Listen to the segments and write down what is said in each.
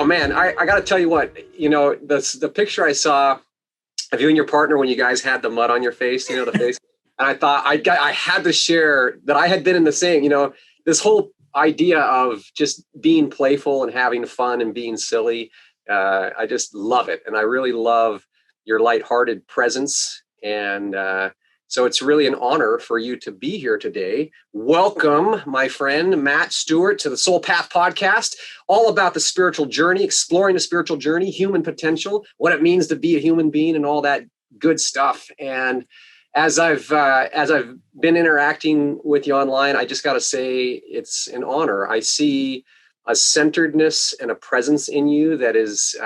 man, I got to tell you what, the picture I saw of you and your partner when you guys had the mud on your face, the face. And I thought I had to share that I had been in the same, this whole idea of just being playful and having fun and being silly. I just love it. And I really love your lighthearted presence. And so it's really an honor for you to be here today. Welcome, my friend, Matt Stewart, to the Soul Path podcast, all about the spiritual journey, exploring the spiritual journey, human potential, what it means to be a human being and all that good stuff. And as I've been interacting with you online, I just got to say it's an honor. I see a centeredness and a presence in you that is,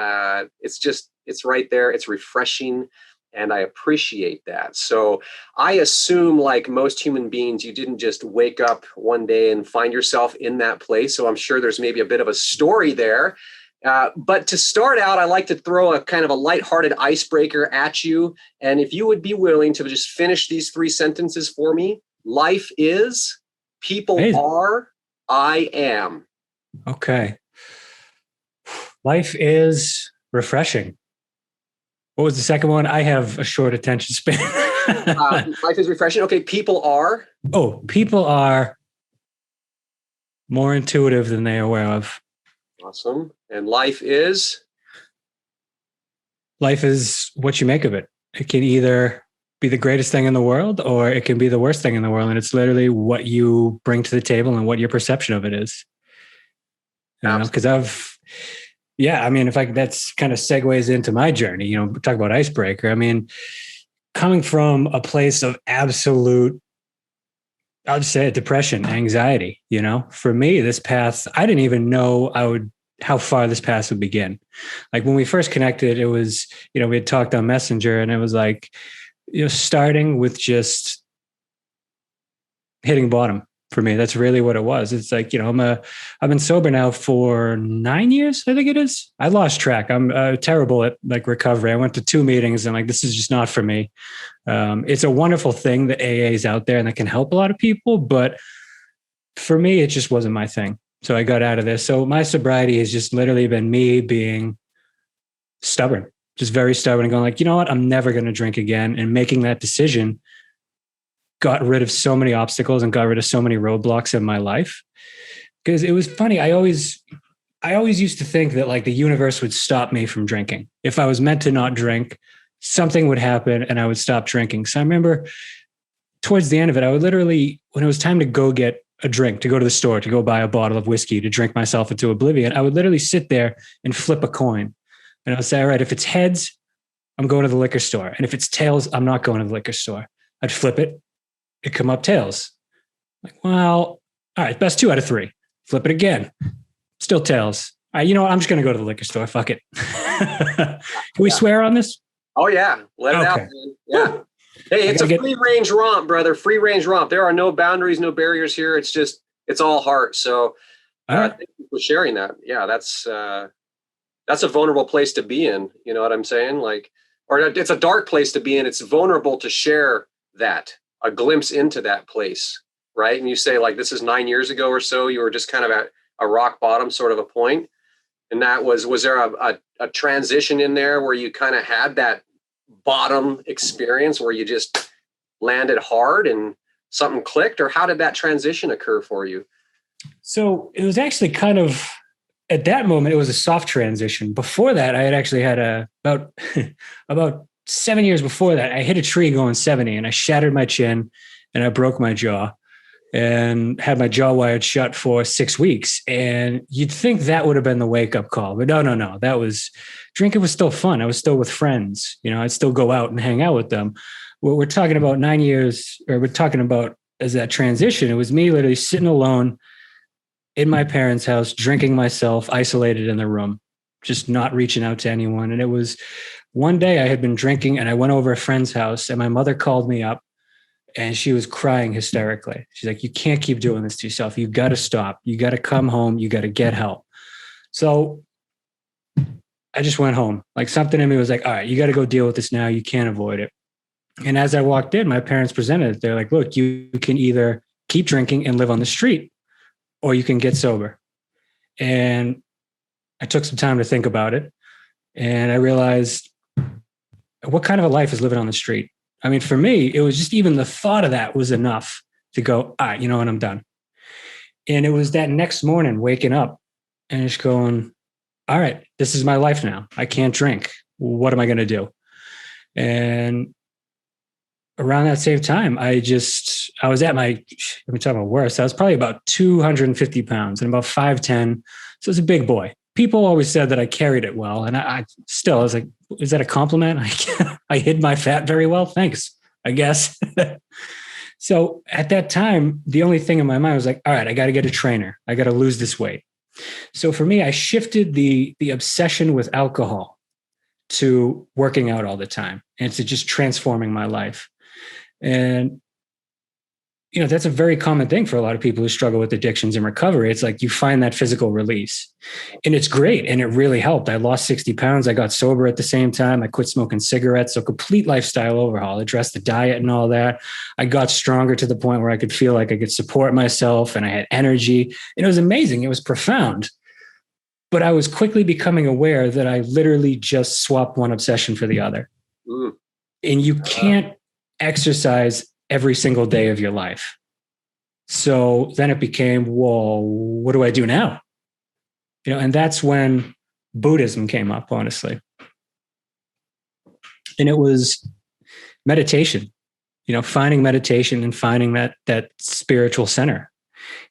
it's right there. It's refreshing. And I appreciate that. So I assume, like most human beings, you didn't just wake up one day and find yourself in that place. So I'm sure there's maybe a bit of a story there. But to start out, I like to throw a kind of a lighthearted icebreaker at you. And if you would be willing to just finish these 3 sentences for me. Life is, people are, I am. Okay. Life is refreshing. What was the second one? I have a short attention span. Life is refreshing. Okay. People are. Oh, people are more intuitive than they are aware of. Awesome. And life is? Life is what you make of it. It can either be the greatest thing in the world or it can be the worst thing in the world. And it's literally what you bring to the table and what your perception of it is. Because that's kind of segues into my journey, talk about icebreaker. I mean, coming from a place of absolute, I'll just say it, depression, anxiety, for me, this path, I didn't even know how far this path would begin. Like when we first connected, it was, we had talked on Messenger and it was like, starting with just hitting bottom. For me, that's really what it was. It's like, I've been sober now for 9 years, I think it is. I lost track. I'm terrible at recovery. I went to 2 meetings and this is just not for me. It's a wonderful thing that AA is out there and that can help a lot of people. But for me, it just wasn't my thing. So I got out of this. So my sobriety has just literally been me being stubborn, just very stubborn and going you know what, I'm never going to drink again. And making that decision got rid of so many obstacles and got rid of so many roadblocks in my life. Because it was funny. I always used to think that the universe would stop me from drinking. If I was meant to not drink, something would happen and I would stop drinking. So I remember towards the end of it, I would literally, when it was time to go get a drink, to go to the store, to go buy a bottle of whiskey, to drink myself into oblivion, I would literally sit there and flip a coin. And I would say, all right, if it's heads, I'm going to the liquor store. And if it's tails, I'm not going to the liquor store. I'd flip it. It come up tails. All right, best 2 out of 3. Flip it again. Still tails. All right, you know what? I'm just going to go to the liquor store. Fuck it. Can we swear on this? Oh, yeah. Let it out, man. Yeah. Hey, it's a free range romp, brother. Free range romp. There are no boundaries, no barriers here. It's all heart. So thank you for sharing that. Yeah, that's a vulnerable place to be in. You know what I'm saying? Or it's a dark place to be in. It's vulnerable to share that. A glimpse into that place, right? And you say this is 9 years ago or so, you were just kind of at a rock bottom sort of a point. And that was there a transition in there where you kind of had that bottom experience where you just landed hard and something clicked? Or how did that transition occur for you? So it was actually kind of, at that moment, it was a soft transition. Before that, I had actually had about 7 years before that, I hit a tree going 70 and I shattered my chin and I broke my jaw and had my jaw wired shut for 6 weeks. And you'd think that would have been the wake up call, but no. Drinking was still fun. I was still with friends. I'd still go out and hang out with them. What we're talking about 9 years, or we're talking about as that transition, it was me literally sitting alone in my parents' house, drinking myself, isolated in the room, just not reaching out to anyone. And it was one day I had been drinking and I went over a friend's house and my mother called me up and she was crying hysterically. She's like, you can't keep doing this to yourself. You got to stop. You got to come home. You got to get help. So I just went home. Something in me was like, all right, you got to go deal with this now. You can't avoid it. And as I walked in, my parents presented it. They're like, look, you can either keep drinking and live on the street or you can get sober. And I took some time to think about it, and I realized, what kind of a life is living on the street? I mean, for me, it was just even the thought of that was enough to go, all right, you know what, I'm done. And it was that next morning waking up and just going, all right, this is my life now. I can't drink. What am I going to do? And around that same time, I was at my, let me talk about worse. I was probably about 250 pounds and about 5'10". So it's a big boy. People always said that I carried it well. And I was like, is that a compliment? I hid my fat very well. Thanks, I guess. So at that time, the only thing in my mind was like, all right, I got to get a trainer. I got to lose this weight. So for me, I shifted the obsession with alcohol to working out all the time and to just transforming my life. And, you know, that's a very common thing for a lot of people who struggle with addictions and recovery. It's like you find that physical release, and it's great. And it really helped. I lost 60 pounds. I got sober at the same time. I quit smoking cigarettes. So complete lifestyle overhaul, addressed the diet and all that. I got stronger to the point where I could feel like I could support myself and I had energy. And it was amazing. It was profound. But I was quickly becoming aware that I literally just swapped one obsession for the other. Mm. And you can't exercise every single day of your life. So then it became, well, what do I do now? You know, and that's when Buddhism came up, honestly. And it was meditation, you know, finding meditation and finding that spiritual center.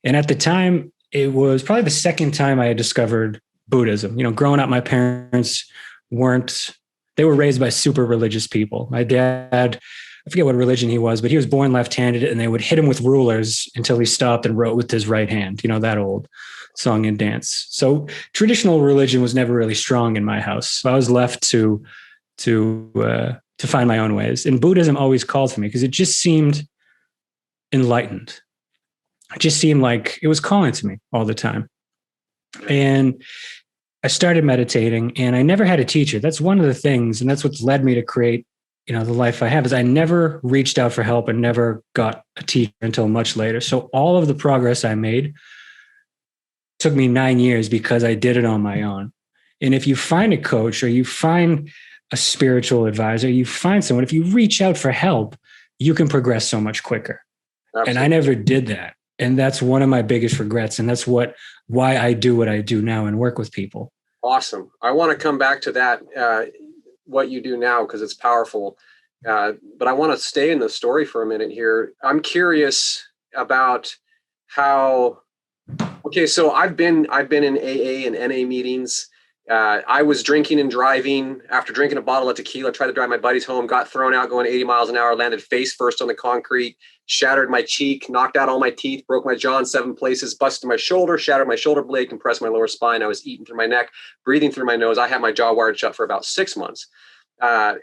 And at the time, it was probably the second time I had discovered Buddhism. You know, growing up, my parents they were raised by super religious people. My dad, I forget what religion he was, but he was born left-handed, and they would hit him with rulers until he stopped and wrote with his right hand, you know, that old song and dance. So traditional religion was never really strong in my house. So I was left to find my own ways. And Buddhism always called for me because it just seemed enlightened. It just seemed like it was calling to me all the time. And I started meditating, and I never had a teacher. That's one of the things, and that's what's led me to create, you know, the life I have, is I never reached out for help and never got a teacher until much later. So all of the progress I made took me 9 years because I did it on my own. And if you find a coach or you find a spiritual advisor, you find someone, if you reach out for help, you can progress so much quicker. Absolutely. And I never did that. And that's one of my biggest regrets. And that's why I do what I do now and work with people. Awesome. I want to come back to that, what you do now, because it's powerful. But I want to stay in the story for a minute here. I'm curious about how, okay, so I've been in AA and NA meetings. I was drinking and driving. After drinking a bottle of tequila, tried to drive my buddies home, got thrown out going 80 miles an hour, landed face first on the concrete, shattered my cheek, knocked out all my teeth, broke my jaw in 7 places, busted my shoulder, shattered my shoulder blade, compressed my lower spine. I was eating through my neck, breathing through my nose. I had my jaw wired shut for about 6 months, and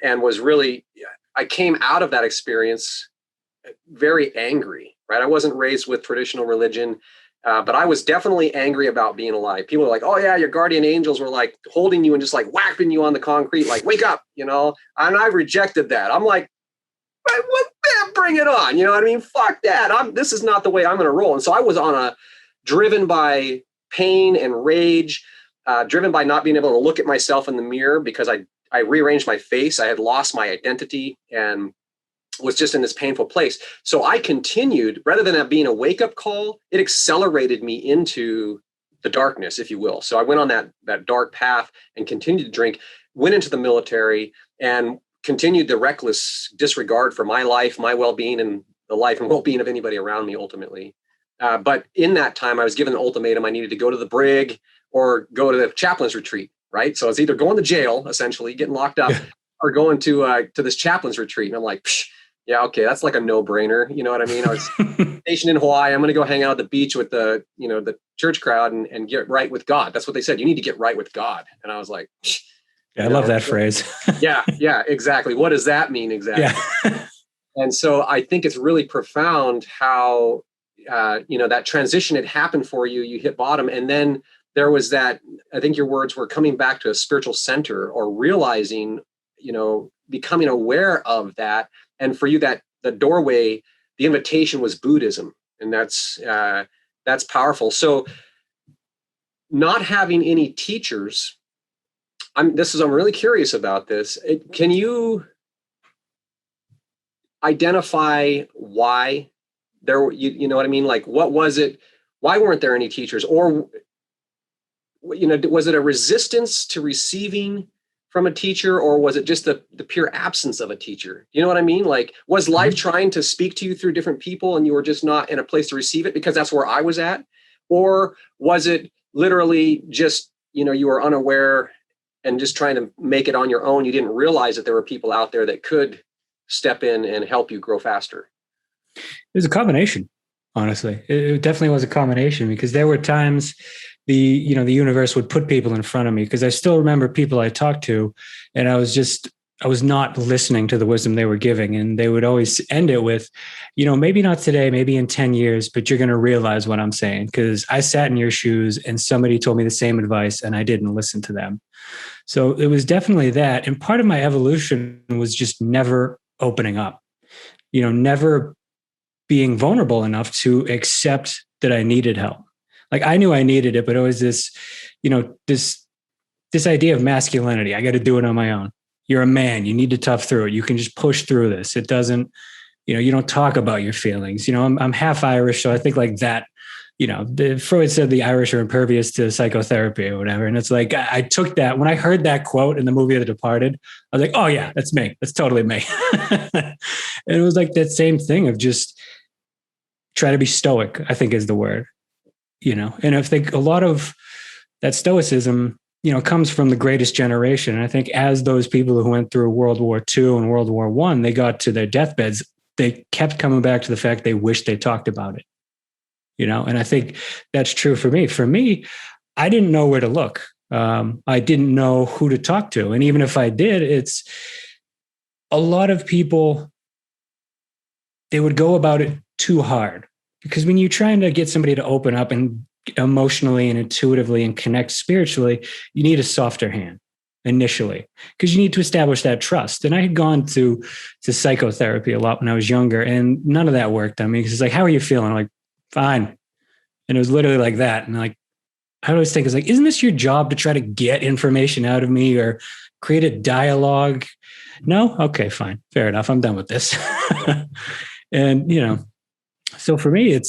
I came out of that experience very angry, right? I wasn't raised with traditional religion. But I was definitely angry about being alive. People are like, oh yeah, your guardian angels were like holding you and just like whacking you on the concrete, like, wake up, you know? And I rejected that. I'm like, what, bring it on. You know what I mean? Fuck that. This is not the way I'm going to roll. And so I was driven by pain and rage, driven by not being able to look at myself in the mirror because I rearranged my face. I had lost my identity and was just in this painful place. So I continued, rather than that being a wake-up call, it accelerated me into the darkness, if you will. So I went on that dark path and continued to drink, went into the military, and continued the reckless disregard for my life, my well-being, and the life and well-being of anybody around me ultimately. But in that time, I was given an ultimatum. I needed to go to the brig or go to the chaplain's retreat, right? So I was either going to jail, essentially, getting locked up, or going to this chaplain's retreat. And I'm like, psh, yeah, okay, that's like a no-brainer. You know what I mean? I was stationed in Hawaii. I'm going to go hang out at the beach with the church crowd and get right with God. That's what they said. You need to get right with God. And I was like, I love that phrase. yeah, exactly. What does that mean exactly? Yeah. And so I think it's really profound how, that transition had happened for you. You hit bottom. And then there was that, I think your words were coming back to a spiritual center or realizing, becoming aware of that. And for you, that the doorway, the invitation was Buddhism. And that's powerful. So not having any teachers, I'm really curious about this. Can you identify why you know what I mean? Like, what was it? Why weren't there any teachers? Or, was it a resistance to receiving from a teacher, or was it just the pure absence of a teacher? You know what I mean? Like, was life trying to speak to you through different people and you were just not in a place to receive it? Because that's where I was at. Or was it literally just, you were unaware and just trying to make it on your own? You didn't realize that there were people out there that could step in and help you grow faster. It was a combination, honestly. It definitely was a combination, because there were times the universe would put people in front of me, because I still remember people I talked to, and I was not listening to the wisdom they were giving. And they would always end it with, maybe not today, maybe in 10 years, but you're going to realize what I'm saying, because I sat in your shoes and somebody told me the same advice and I didn't listen to them. So it was definitely that. And part of my evolution was just never opening up, never being vulnerable enough to accept that I needed help. Like, I knew I needed it, but it was this idea of masculinity. I got to do it on my own. You're a man. You need to tough through it. You can just push through this. It doesn't, you don't talk about your feelings. I'm half Irish, so I think like that. Freud said the Irish are impervious to psychotherapy or whatever. And it's like, I took that when I heard that quote in the movie The Departed. I was like, oh yeah, that's me. That's totally me. And it was like that same thing of just try to be stoic, I think is the word. And I think a lot of that stoicism, comes from the greatest generation. And I think as those people who went through World War II and World War I, they got to their deathbeds, they kept coming back to the fact they wished they talked about it. And I think that's true for me. For me, I didn't know where to look. I didn't know who to talk to. And even if I did, it's a lot of people, they would go about it too hard. Because when you're trying to get somebody to open up and emotionally and intuitively and connect spiritually, you need a softer hand initially, because you need to establish that trust. And I had gone to psychotherapy a lot when I was younger, and none of that worked on me, because it's like, how are you feeling? I'm like, fine. And it was literally like that. And like, I always think, it's like, isn't this your job to try to get information out of me or create a dialogue? No? Okay, fine. Fair enough. I'm done with this. And, so for me, it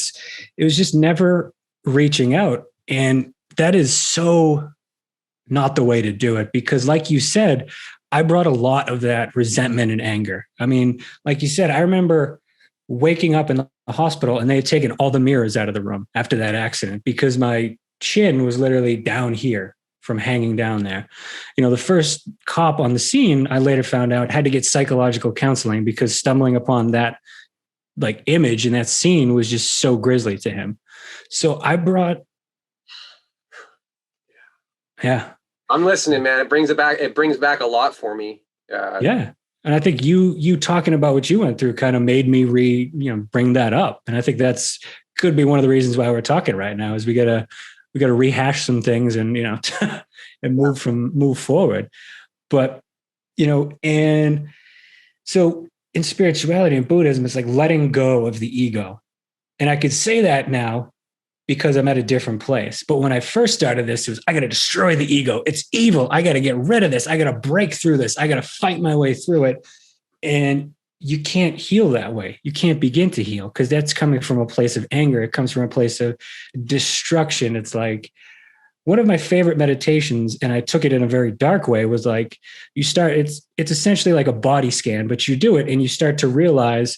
was just never reaching out. And that is so not the way to do it, because like you said, I brought a lot of that resentment and anger. I mean, like you said, I remember waking up in the hospital and they had taken all the mirrors out of the room after that accident, because my chin was literally down here from hanging down there. The first cop on the scene, I later found out, had to get psychological counseling because stumbling upon that like image in that scene was just so grisly to him. So I brought, yeah. I'm listening, man. It brings back a lot for me. Yeah. And I think you talking about what you went through kind of made me bring that up. And I think that's could be one of the reasons why we're talking right now, is we gotta rehash some things and, and move forward. But, and so in spirituality and Buddhism, it's like letting go of the ego. And I could say that now because I'm at a different place. But when I first started this, it was, I got to destroy the ego. It's evil. I got to get rid of this. I got to break through this. I got to fight my way through it. And you can't heal that way. You can't begin to heal, because that's coming from a place of anger. It comes from a place of destruction. It's like one of my favorite meditations, and I took it in a very dark way, was like, it's essentially like a body scan, but you do it and you start to realize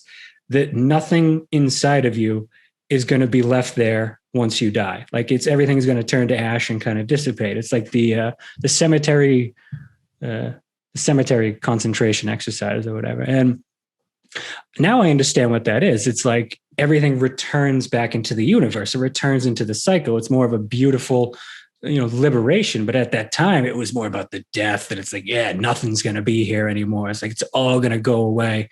that nothing inside of you is going to be left there once you die. Like everything's going to turn to ash and kind of dissipate. It's like the cemetery concentration exercise or whatever. And now I understand what that is. It's like everything returns back into the universe. It returns into the cycle. It's more of a beautiful, liberation. But at that time, it was more about the death. And it's like, yeah, nothing's going to be here anymore. It's like, it's all going to go away.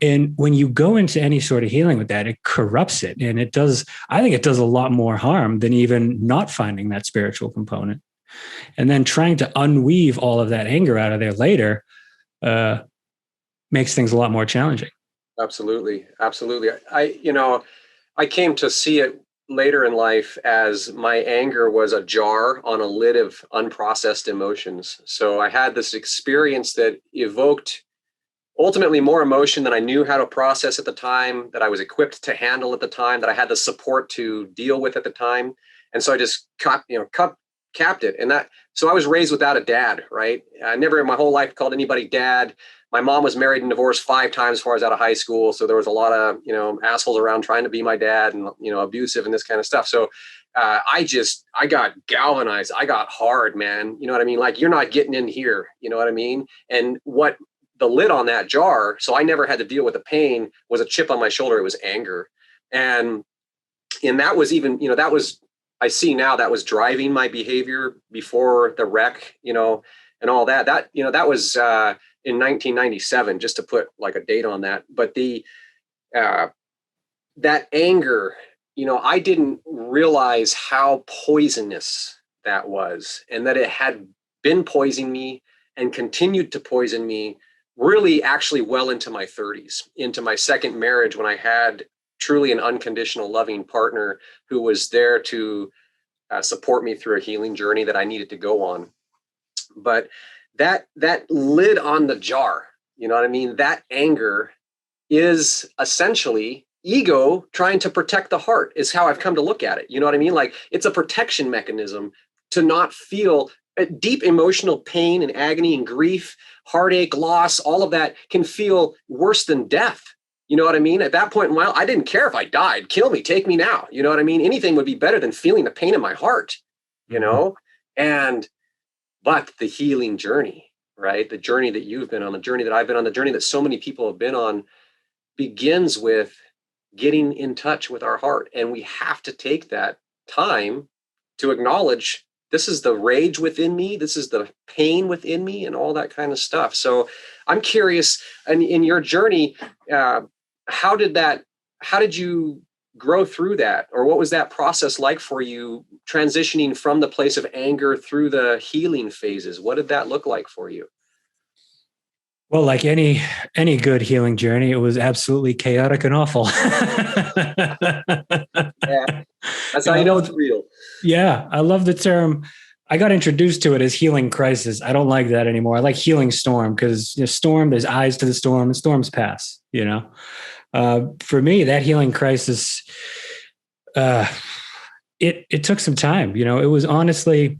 And when you go into any sort of healing with that, it corrupts it. And I think it does a lot more harm than even not finding that spiritual component. And then trying to unweave all of that anger out of there later makes things a lot more challenging. Absolutely. I came to see it later in life as my anger was a jar on a lid of unprocessed emotions. So I had this experience that evoked ultimately more emotion than I knew how to process at the time, that I was equipped to handle at the time, that I had the support to deal with at the time. And so I just capped it. And so I was raised without a dad, right? I never in my whole life called anybody dad. My mom was married and divorced 5 times before I was out of high school. So there was a lot of, assholes around trying to be my dad and, abusive and this kind of stuff. So I got galvanized. I got hard, man. You know what I mean? Like, you're not getting in here. You know what I mean? And what the lid on that jar, so I never had to deal with the pain, was a chip on my shoulder. It was anger. And that was even, I see now that was driving my behavior before the wreck, and all that. That was in 1997, just to put like a date on that. But that anger, I didn't realize how poisonous that was, and that it had been poisoning me and continued to poison me really actually well into my 30s, into my second marriage, when I had truly an unconditional loving partner who was there to support me through a healing journey that I needed to go on. But that lid on the jar, you know what I mean? That anger is essentially ego trying to protect the heart, is how I've come to look at it. You know what I mean? Like, it's a protection mechanism to not feel deep emotional pain and agony and grief, heartache, loss. All of that can feel worse than death. You know what I mean? At that point in my life, I didn't care if I died. Kill me, take me now. You know what I mean? Anything would be better than feeling the pain in my heart, but the healing journey, right? The journey that you've been on, the journey that I've been on, the journey that so many people have been on, begins with getting in touch with our heart. And we have to take that time to acknowledge, this is the rage within me, this is the pain within me, and all that kind of stuff. So I'm curious, and in your journey, how did you grow through that? Or what was that process like for you, transitioning from the place of anger through the healing phases? What did that look like for you? Well, like any good healing journey, it was absolutely chaotic and awful. Yeah, that's how you know it's real. Yeah, I love the term. I got introduced to it as healing crisis. I don't like that anymore. I like healing storm, because storm, there's eyes to the storm, and storms pass. For me, that healing crisis, it took some time. It was honestly,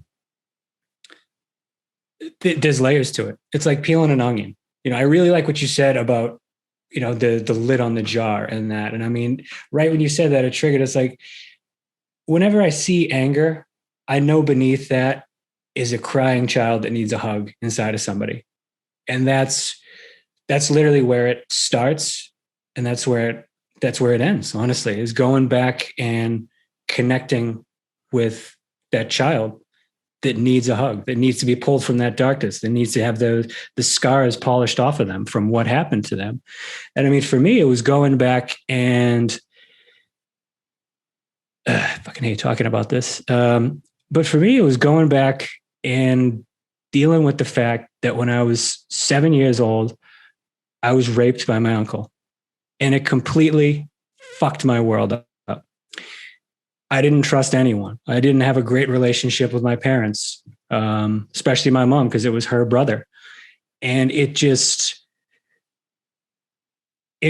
there's layers to it. It's like peeling an onion. I really like what you said about, the lid on the jar and that. And I mean, right when you said that, it triggered. It's like, whenever I see anger, I know beneath that is a crying child that needs a hug inside of somebody. And that's literally where it starts. And that's where it ends, honestly, is going back and connecting with that child that needs a hug, that needs to be pulled from that darkness, that needs to have the scars polished off of them from what happened to them. And I mean, for me, it was going back and I fucking hate talking about this. But for me, it was going back and dealing with the fact that when I was 7 years old, I was raped by my uncle, and it completely fucked my world up. I didn't trust anyone. I didn't have a great relationship with my parents, especially my mom, because it was her brother. And it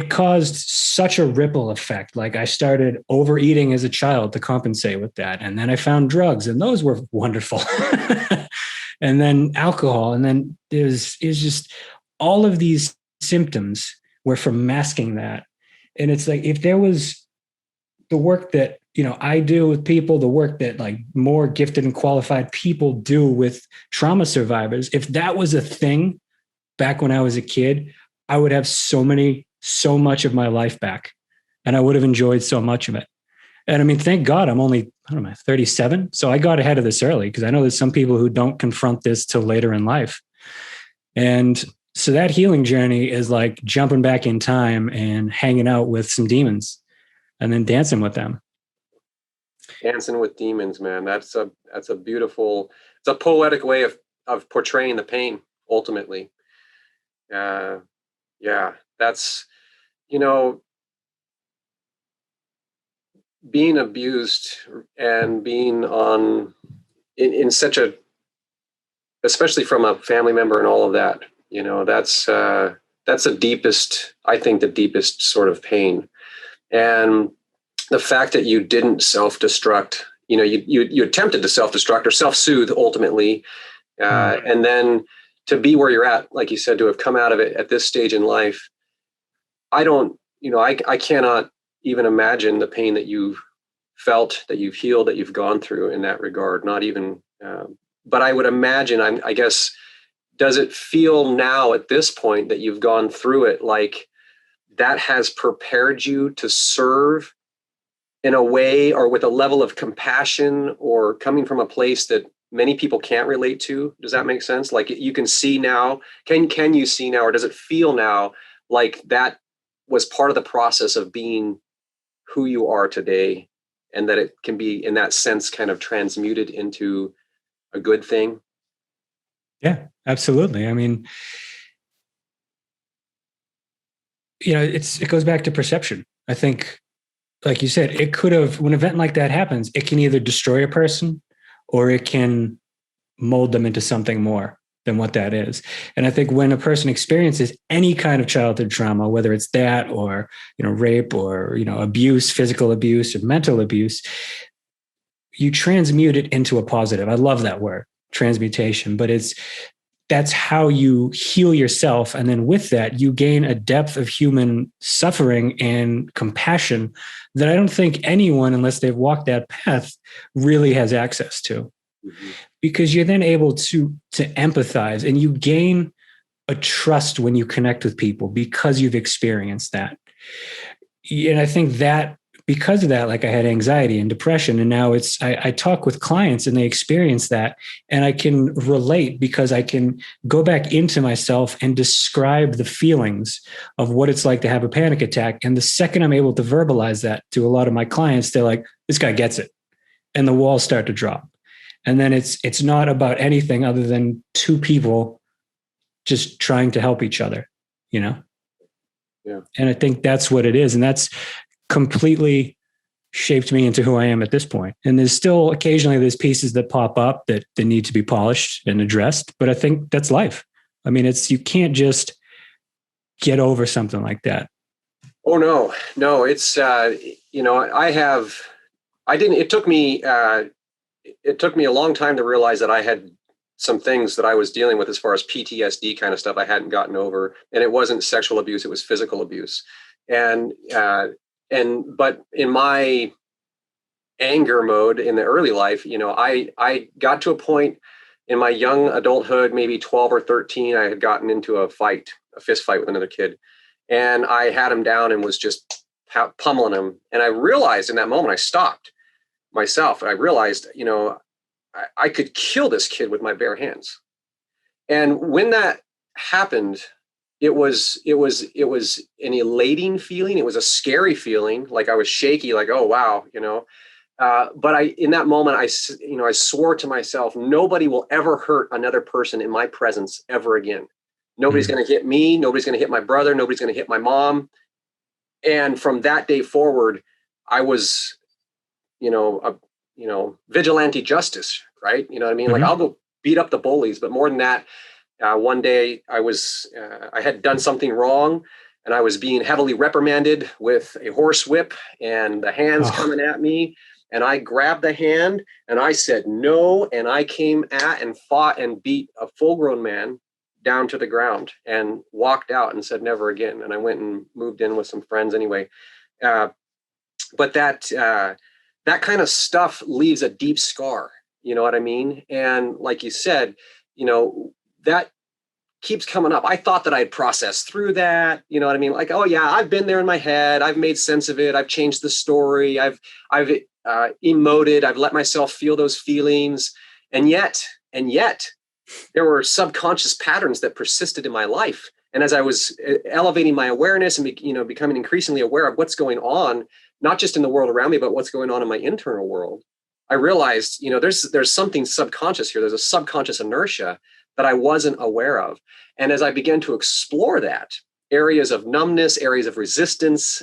caused such a ripple effect. Like, I started overeating as a child to compensate with that. And then I found drugs, and those were wonderful. And then alcohol. And then it's just all of these symptoms were from masking that. And it's like, if there was the work that, I do with people, the work that like more gifted and qualified people do with trauma survivors, if that was a thing back when I was a kid, I would have so much of my life back, and I would have enjoyed so much of it. And I mean, thank God I'm only, 37. So I got ahead of this early, because I know there's some people who don't confront this till later in life. And so that healing journey is like jumping back in time and hanging out with some demons and then dancing with them. Dancing with demons, man. That's a beautiful, it's a poetic way of portraying the pain ultimately. Yeah, that's, being abused and being in such a, especially from a family member and all of that, that's the deepest, I think the deepest sort of pain. And the fact that you didn't self-destruct, you attempted to self-destruct or self-soothe ultimately. And then to be where you're at, like you said, to have come out of it at this stage in life, I cannot even imagine the pain that you've felt, that you've healed, that you've gone through in that regard. Not even, but I would imagine, I guess, does it feel now at this point that you've gone through it, like that has prepared you to serve in a way or with a level of compassion or coming from a place that many people can't relate to? Does that make sense? Like you can see now, can you see now, or does it feel now like that was part of the process of being who you are today, and that it can be in that sense kind of transmuted into a good thing? Yeah, absolutely. I mean, it goes back to perception. I think, like you said, it could have, when an event like that happens, it can either destroy a person or it can mold them into something more than what that is. And I think when a person experiences any kind of childhood trauma, whether it's that or, rape or, abuse, physical abuse or mental abuse, you transmute it into a positive. I love that word, transmutation, but that's how you heal yourself. And then with that, you gain a depth of human suffering and compassion that I don't think anyone, unless they've walked that path, really has access to. Mm-hmm. Because you're then able to empathize, and you gain a trust when you connect with people because you've experienced that. And I think that because of that, like I had anxiety and depression, and now I talk with clients and they experience that, and I can relate because I can go back into myself and describe the feelings of what it's like to have a panic attack. And the second I'm able to verbalize that to a lot of my clients, they're like, this guy gets it. And the walls start to drop. And then it's not about anything other than two people just trying to help each other, Yeah. And I think that's what it is. And that's completely shaped me into who I am at this point. And there's still occasionally there's pieces that pop up that need to be polished and addressed. But I think that's life. I mean, you can't just get over something like that. Oh, no, it's, it took me a long time to realize that I had some things that I was dealing with as far as PTSD kind of stuff I hadn't gotten over. And it wasn't sexual abuse, it was physical abuse. But in my anger mode in the early life, I got to a point in my young adulthood, maybe 12 or 13, I had gotten into a fist fight with another kid. And I had him down and was just pummeling him. And I realized in that moment, I stopped myself. I realized, I could kill this kid with my bare hands. And when that happened, it was an elating feeling. It was a scary feeling. Like I was shaky, like, oh, wow, but in that moment, I swore to myself, nobody will ever hurt another person in my presence ever again. Nobody's going to hit me. Nobody's going to hit my brother. Nobody's going to hit my mom. And from that day forward, I was, vigilante justice, right? You know what I mean? Mm-hmm. Like I'll go beat up the bullies, but more than that, one day I had done something wrong and I was being heavily reprimanded with a horse whip and the hands coming at me. And I grabbed the hand and I said no. And I came at and fought and beat a full grown man down to the ground and walked out and said never again. And I went and moved in with some friends anyway. But that kind of stuff leaves a deep scar. You know what I mean? And like you said, that keeps coming up. I thought that I'd processed through that. You know what I mean? Like, oh yeah, I've been there in my head. I've made sense of it. I've changed the story. I've emoted. I've let myself feel those feelings. And yet there were subconscious patterns that persisted in my life. And as I was elevating my awareness and becoming increasingly aware of what's going on, not just in the world around me, but what's going on in my internal world, I realized, there's something subconscious here. There's a subconscious inertia that I wasn't aware of. And as I began to explore that, areas of numbness, areas of resistance,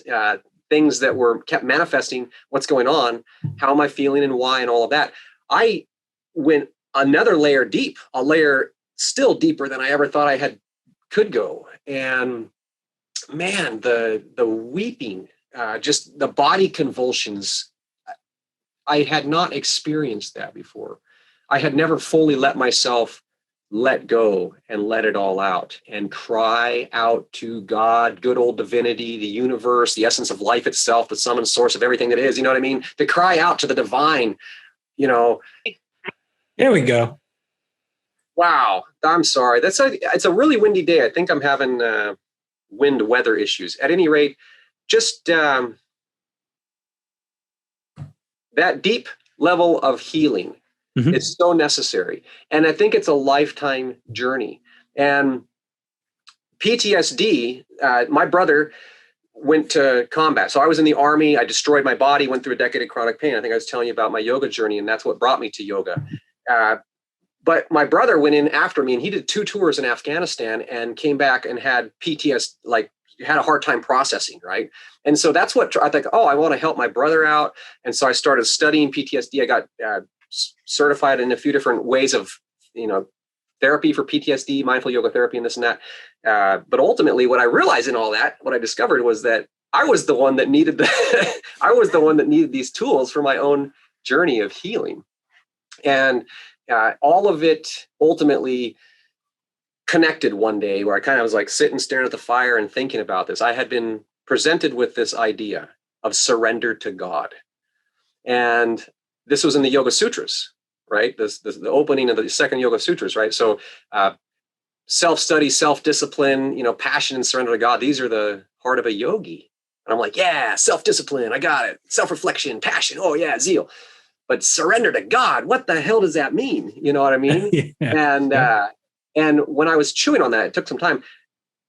things that were kept manifesting, what's going on, how am I feeling and why, and all of that. I went another layer deep, a layer still deeper than I ever thought I could go. And man, the weeping, just the body convulsions, I had not experienced that before. I had never fully let myself let go and let it all out and cry out to God, good old divinity, the universe, the essence of life itself, the sum and source of everything that is, you know what I mean? To cry out to the divine, you know. There we go. Wow. I'm sorry. It's a really windy day. I think I'm having wind weather issues. At any rate, just that deep level of healing is so necessary. And I think it's a lifetime journey. And PTSD, my brother went to combat. So I was in the army. I destroyed my body, went through a decade of chronic pain. I think I was telling you about my yoga journey, and that's what brought me to yoga. But my brother went in after me, and he did 2 tours in Afghanistan and came back and had PTSD, like had a hard time processing, right? And so that's what I think, I want to help my brother out. And so I started studying PTSD. I got certified in a few different ways of, therapy for PTSD, mindful yoga therapy, and this and that. But ultimately, what I realized in all that, what I discovered was that I was the one that needed these tools for my own journey of healing. And all of it ultimately connected one day where I kind of was like sitting, staring at the fire and thinking about this. I had been presented with this idea of surrender to God. And this was in the Yoga Sutras, right? The opening of the second Yoga Sutras, right? So self-study, self-discipline, passion and surrender to God. These are the heart of a yogi. And I'm like, yeah, self-discipline. I got it. Self-reflection, passion. Oh yeah, zeal. But surrender to God, what the hell does that mean? You know what I mean? Yeah. And when I was chewing on that, it took some time.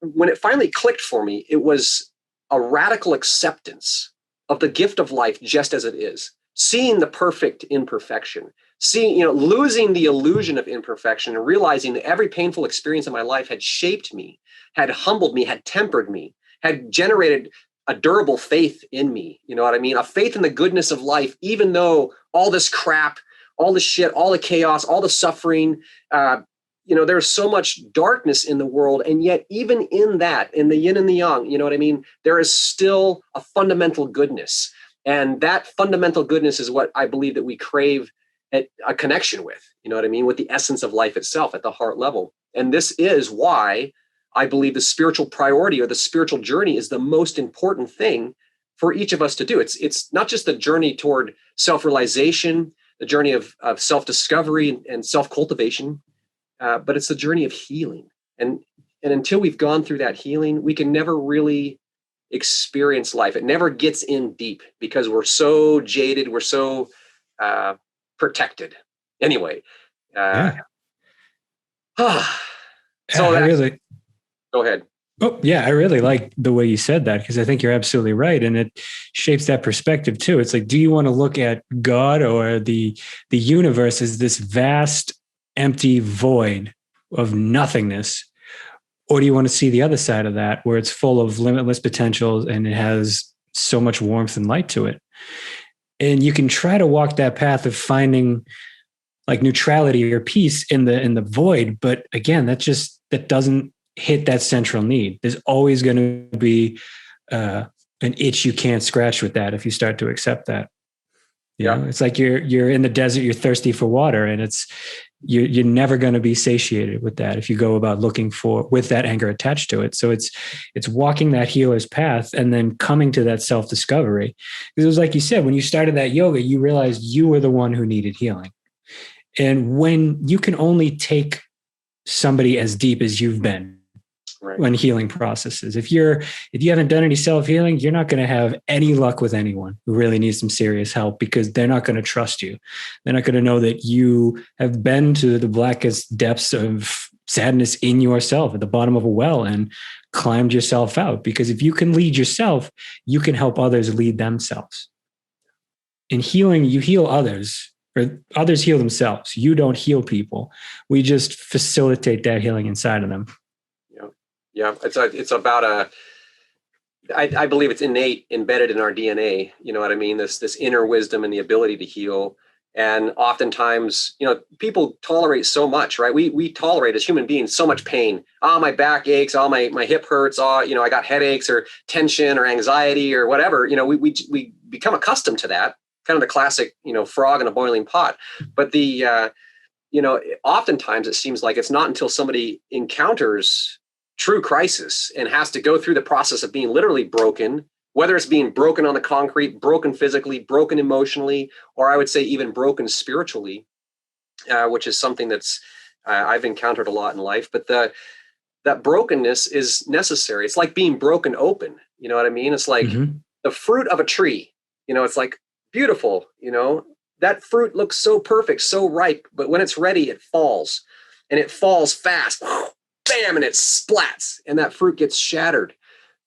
When it finally clicked for me, it was a radical acceptance of the gift of life just as it is, seeing the perfect imperfection, losing the illusion of imperfection and realizing that every painful experience in my life had shaped me, had humbled me, had tempered me, had generated a durable faith in me. You know what I mean? A faith in the goodness of life, even though all this crap, all the shit, all the chaos, all the suffering, there's so much darkness in the world. And yet even in that, in the yin and the yang, you know what I mean? There is still a fundamental goodness. And that fundamental goodness is what I believe that we crave a connection with, you know what I mean? With the essence of life itself at the heart level. And this is why I believe the spiritual priority or the spiritual journey is the most important thing for each of us to do. It's not just the journey toward self-realization, the journey of self-discovery and self-cultivation, but it's the journey of healing. And until we've gone through that healing, we can never really experience life. It never gets in deep because we're so jaded, we're so protected. Anyway, go ahead. Oh, yeah, I really like the way you said that because I think you're absolutely right. And it shapes that perspective too. It's like, do you want to look at God or the universe as this vast, empty void of nothingness? Or do you want to see the other side of that where it's full of limitless potential and it has so much warmth and light to it? And you can try to walk that path of finding like neutrality or peace in the void. But again, that doesn't hit that central need. There's always going to be an itch you can't scratch with that if you start to accept that. You know, it's like you're in the desert, you're thirsty for water, and you're never going to be satiated with that if you go about looking with that anger attached to it. So it's walking that healer's path and then coming to that self-discovery. Because it was like you said, when you started that yoga, you realized you were the one who needed healing. And when you can only take somebody as deep as you've been, right, when healing processes, if you haven't done any self-healing, you're not going to have any luck with anyone who really needs some serious help because they're not going to trust you. They're not going to know that you have been to the blackest depths of sadness in yourself at the bottom of a well and climbed yourself out. Because if you can lead yourself, you can help others lead themselves. In healing, you heal others, or others heal themselves. You don't heal people. We just facilitate that healing inside of them. Yeah. It's about I believe it's innate, embedded in our DNA. You know what I mean? This inner wisdom and the ability to heal. And oftentimes, people tolerate so much, right? We tolerate as human beings so much pain. Oh, my back aches. Oh, my hip hurts. Oh, I got headaches or tension or anxiety or whatever. We become accustomed to that, kind of the classic, frog in a boiling pot. But oftentimes it seems like it's not until somebody encounters true crisis and has to go through the process of being literally broken, whether it's being broken on the concrete, broken physically, broken emotionally, or I would say even broken spiritually, which is something that's I've encountered a lot in life. But that brokenness is necessary. It's like being broken open. You know what I mean? It's like the fruit of a tree. It's like beautiful. That fruit looks so perfect, so ripe, but when it's ready, it falls, and it falls fast. Bam, and it splats, and that fruit gets shattered.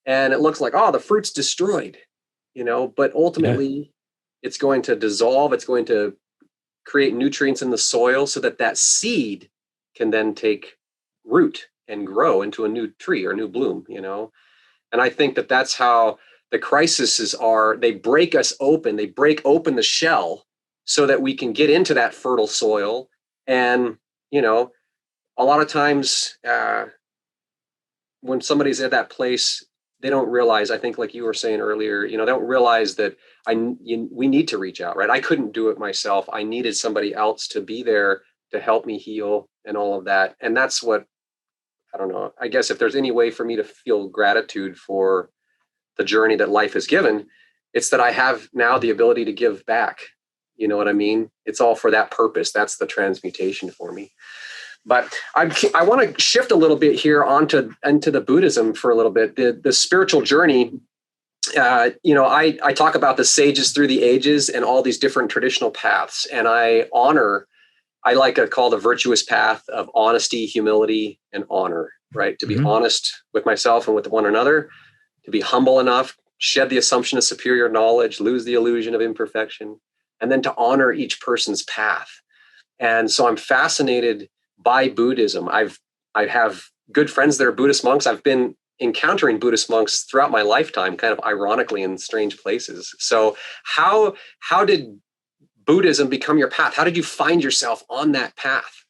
And it looks like, oh, the fruit's destroyed, but ultimately it's going to dissolve. It's going to create nutrients in the soil so that seed can then take root and grow into a new tree or new bloom, And I think that's how the crises are. They break us open. They break open the shell so that we can get into that fertile soil. And, a lot of times when somebody's at that place, they don't realize, I think like you were saying earlier, they don't realize that we need to reach out, right? I couldn't do it myself. I needed somebody else to be there to help me heal and all of that. And that's what, I don't know, I guess if there's any way for me to feel gratitude for the journey that life has given, it's that I have now the ability to give back. You know what I mean? It's all for that purpose. That's the transmutation for me. But I want to shift a little bit here into the Buddhism for a little bit. The spiritual journey, I talk about the sages through the ages and all these different traditional paths. And I like to call the virtuous path of honesty, humility, and honor, right? To be honest with myself and with one another, to be humble enough, shed the assumption of superior knowledge, lose the illusion of imperfection, and then to honor each person's path. And so I'm fascinated by Buddhism. I have good friends that are Buddhist monks. I've been encountering Buddhist monks throughout my lifetime, kind of ironically in strange places. So how did Buddhism become your path? How did you find yourself on that path?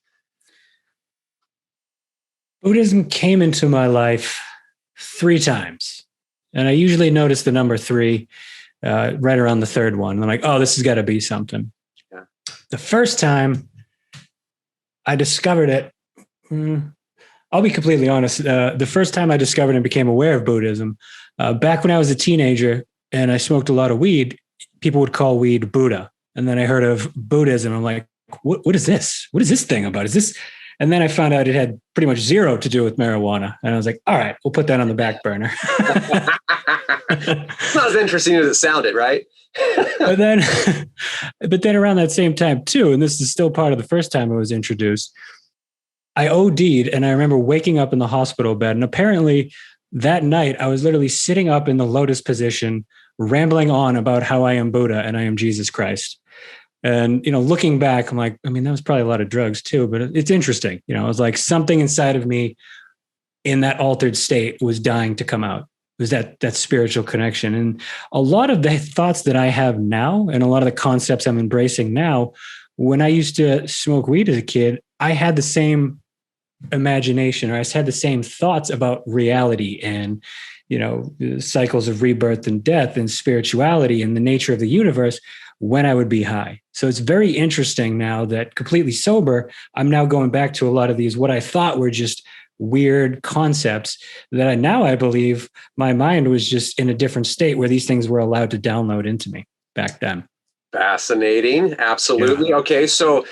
Buddhism came into my life 3 times. And I usually notice the number 3 right around the third one. I'm like, oh, this has got to be something. Yeah. The first time I discovered it, I'll be completely honest. The first time I discovered and became aware of Buddhism, back when I was a teenager and I smoked a lot of weed, people would call weed Buddha. And then I heard of Buddhism. I'm like, what is this? What is this thing about? Is this? And then I found out it had pretty much zero to do with marijuana. And I was like, all right, we'll put that on the back burner. It's not as interesting as it sounded, right? but then around that same time too, and this is still part of the first time I was introduced, I OD'd, and I remember waking up in the hospital bed. And apparently that night I was literally sitting up in the lotus position, rambling on about how I am Buddha and I am Jesus Christ. And, looking back, I'm like, that was probably a lot of drugs too, but it's interesting. It was like something inside of me in that altered state was dying to come out. It was that spiritual connection. And a lot of the thoughts that I have now and a lot of the concepts I'm embracing now, when I used to smoke weed as a kid, I had the same imagination, or I had the same thoughts about reality and, cycles of rebirth and death and spirituality and the nature of the universe when I would be high. So it's very interesting now that completely sober, I'm now going back to a lot of these, what I thought were just weird concepts that I believe my mind was just in a different state where these things were allowed to download into me back then. Fascinating. Absolutely. Yeah. Okay. So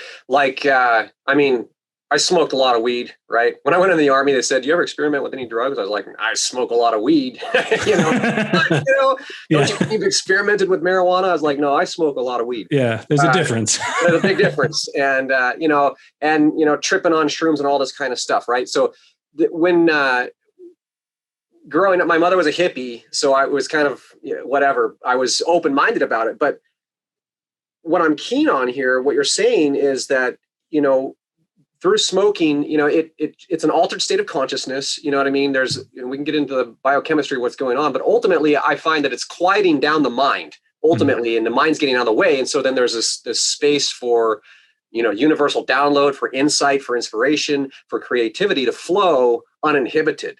I smoked a lot of weed, right? When I went in the Army, they said, do you ever experiment with any drugs? I was like, I smoke a lot of weed. Don't you think you've experimented with marijuana? I was like, no, I smoke a lot of weed. Yeah, there's a difference. There's a big difference. And, tripping on shrooms and all this kind of stuff, right? So when growing up, my mother was a hippie, so I was kind of, whatever. I was open-minded about it. But what I'm keen on here, what you're saying is that, through smoking, it's an altered state of consciousness. You know what I mean? We can get into the biochemistry, what's going on, but ultimately I find that it's quieting down the mind ultimately, and the mind's getting out of the way. And so then there's this space for, universal download, for insight, for inspiration, for creativity to flow uninhibited.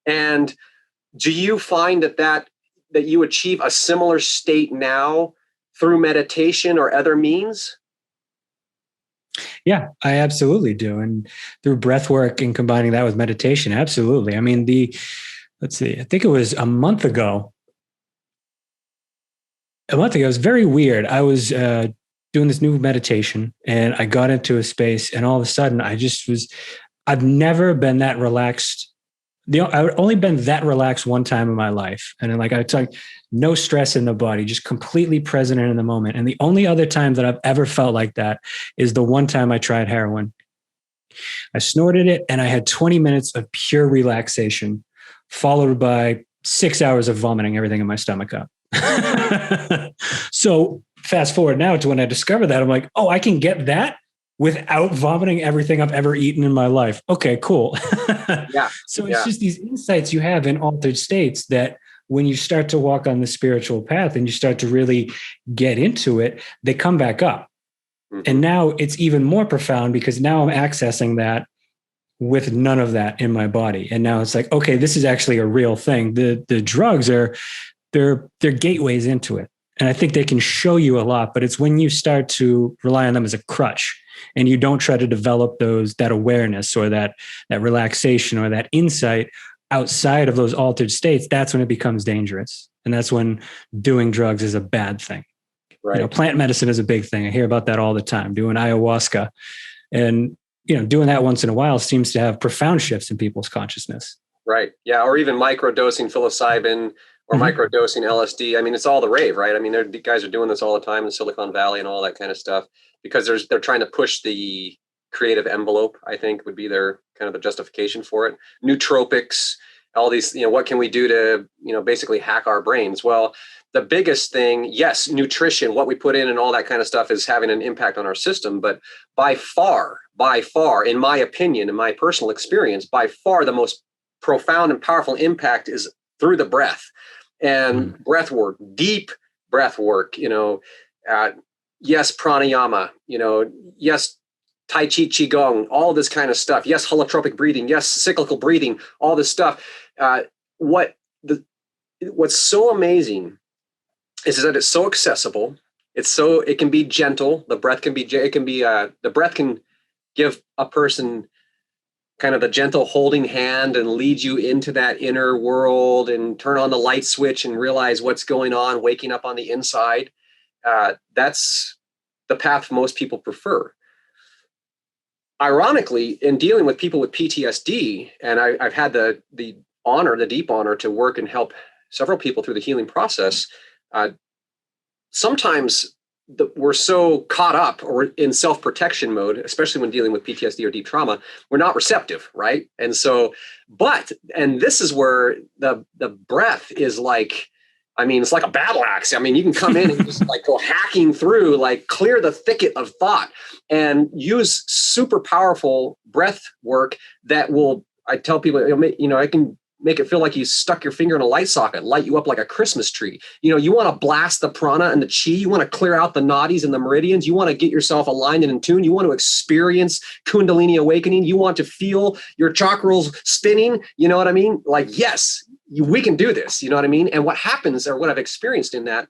And do you find that you achieve a similar state now through meditation or other means? Yeah, I absolutely do. And through breath work and combining that with meditation, absolutely. I mean, let's see, I think it was a month ago. It was very weird. I was doing this new meditation and I got into a space, and all of a sudden I've never been that relaxed. I've only been that relaxed one time in my life. And then I talk, no stress in the body, just completely present and in the moment. And the only other time that I've ever felt like that is the one time I tried heroin. I snorted it and I had 20 minutes of pure relaxation, followed by 6 hours of vomiting everything in my stomach up. So fast forward now to when I discovered that, I'm like, oh, I can get that without vomiting everything I've ever eaten in my life. Okay, cool. Yeah. So it's just these insights you have in altered states that when you start to walk on the spiritual path and you start to really get into it, they come back up. Mm-hmm. And now it's even more profound because now I'm accessing that with none of that in my body. And now it's like, okay, this is actually a real thing. The drugs they're gateways into it. And I think they can show you a lot, but it's when you start to rely on them as a crutch and you don't try to develop that awareness or that relaxation or that insight outside of those altered states, that's when it becomes dangerous. And that's when doing drugs is a bad thing. Right. Plant medicine is a big thing. I hear about that all the time, doing ayahuasca. And, doing that once in a while seems to have profound shifts in people's consciousness. Right. Yeah. Or even microdosing psilocybin or microdosing LSD. I mean, it's all the rave, right? I mean, the guys are doing this all the time in Silicon Valley and all that kind of stuff because they're trying to push the creative envelope, I think would be their kind of the justification for it. Nootropics, all these, what can we do to, basically hack our brains? Well, the biggest thing, yes, nutrition, what we put in and all that kind of stuff is having an impact on our system. But by far, in my opinion, in my personal experience, by far the most profound and powerful impact is through the breath and breath work, deep breath work, yes, pranayama, yes, Tai Chi, Qigong, all this kind of stuff. Yes, holotropic breathing. Yes, cyclical breathing, all this stuff. What's so amazing is that it's so accessible. It can be gentle. The breath the breath can give a person kind of the gentle holding hand and lead you into that inner world and turn on the light switch and realize what's going on, waking up on the inside. That's the path most people prefer. Ironically, in dealing with people with PTSD, and I've had the deep honor to work and help several people through the healing process, sometimes we're so caught up or in self-protection mode, especially when dealing with PTSD or deep trauma, we're not receptive, right? And so, and this is where the breath is like, it's like a battle axe. You can come in and just go hacking through, clear the thicket of thought and use super powerful breath work that I tell people, I can make it feel like you stuck your finger in a light socket, light you up like a Christmas tree. You want to blast the prana and the chi. You want to clear out the nadis and the meridians. You want to get yourself aligned and in tune. You want to experience Kundalini awakening. You want to feel your chakras spinning. You know what I mean? Yes, we can do this. You know what I mean? And what happens, or what I've experienced in that,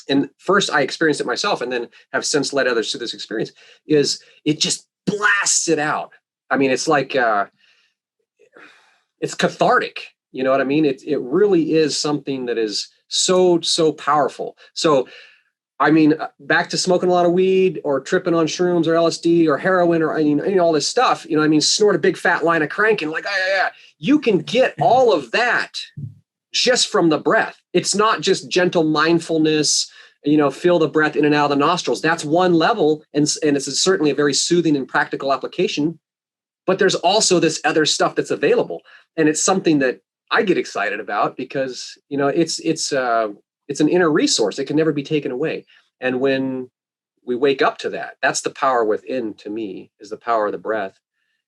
and first I experienced it myself and then have since led others to this experience, is it just blasts it out. It's like, it's cathartic. You know what I mean? It really is something that is so, so powerful. So, back to smoking a lot of weed or tripping on shrooms or LSD or heroin or all this stuff, snort a big fat line of crank and you can get all of that just from the breath. It's not just gentle mindfulness, feel the breath in and out of the nostrils. That's one level. And it's certainly a very soothing and practical application. But there's also this other stuff that's available. And it's something that I get excited about because, it's an inner resource. It can never be taken away. And when we wake up to that. That's the power within, to me, is the power of the breath.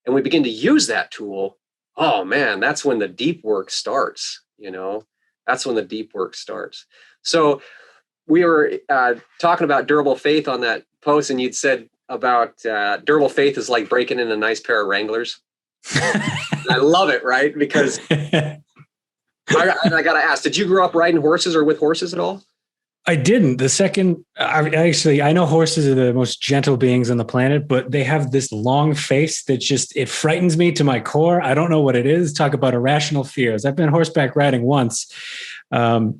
And we begin to use that tool. Oh man, that's when the deep work starts, that's when the deep work starts. So we were talking about durable faith on that post, and you'd said about durable faith is like breaking in a nice pair of Wranglers. I love it, right? Because I got to ask, did you grow up riding horses or with horses at all? I didn't. I know horses are the most gentle beings on the planet, but they have this long face that it frightens me to my core. I don't know what it is. Talk about irrational fears. I've been horseback riding once. But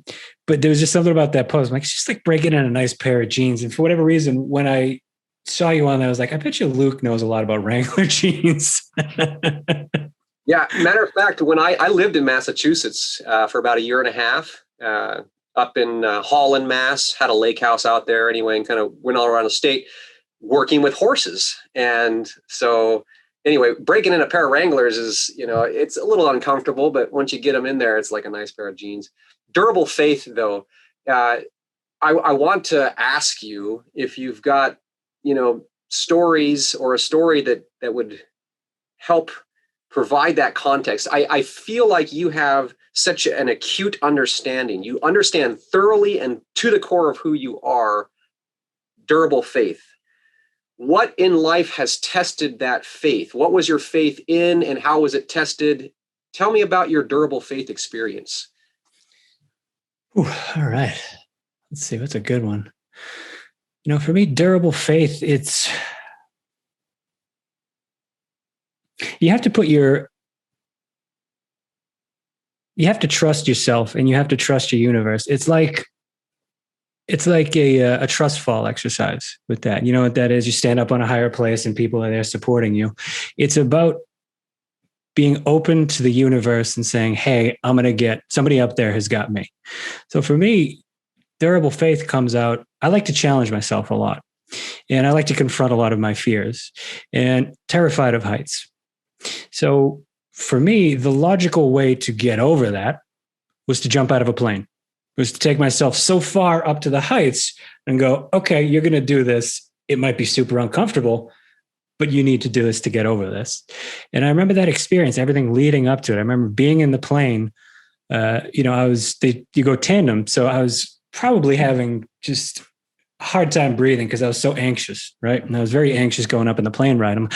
there was just something about that pose. I'm like, it's just like breaking in a nice pair of jeans. And for whatever reason, when I saw you on that, I was like, I bet you Luke knows a lot about Wrangler jeans. Yeah. Matter of fact, when I lived in Massachusetts for about a year and a half, up in Holland, Mass, had a lake house out there anyway, and kind of went all around the state working with horses. And so anyway, breaking in a pair of Wranglers is, it's a little uncomfortable, but once you get them in there, it's like a nice pair of jeans. Durable faith, though, I want to ask you if you've got, stories or a story that would help provide that context. I feel like you have such an acute understanding. You understand thoroughly and to the core of who you are, durable faith. What in life has tested that faith? What was your faith in and how was it tested? Tell me about your durable faith experience. Ooh, all right. Let's see. What's a good one? For me, durable faith, you have to trust yourself and you have to trust your universe. It's like a trust fall exercise with that. You know what that is? You stand up on a higher place and people are there supporting you. It's about being open to the universe and saying, hey, I'm going to get somebody up there has got me. So for me, durable faith comes out. I like to challenge myself a lot and I like to confront a lot of my fears and terrified of heights. So for me, the logical way to get over that was to jump out of a plane. It was to take myself so far up to the heights and go, okay, you're going to do this. It might be super uncomfortable, but you need to do this to get over this. And I remember that experience, everything leading up to it. I remember being in the plane, you go tandem. So I was probably having just a hard time breathing because I was so anxious, right? And I was very anxious going up in the plane ride. And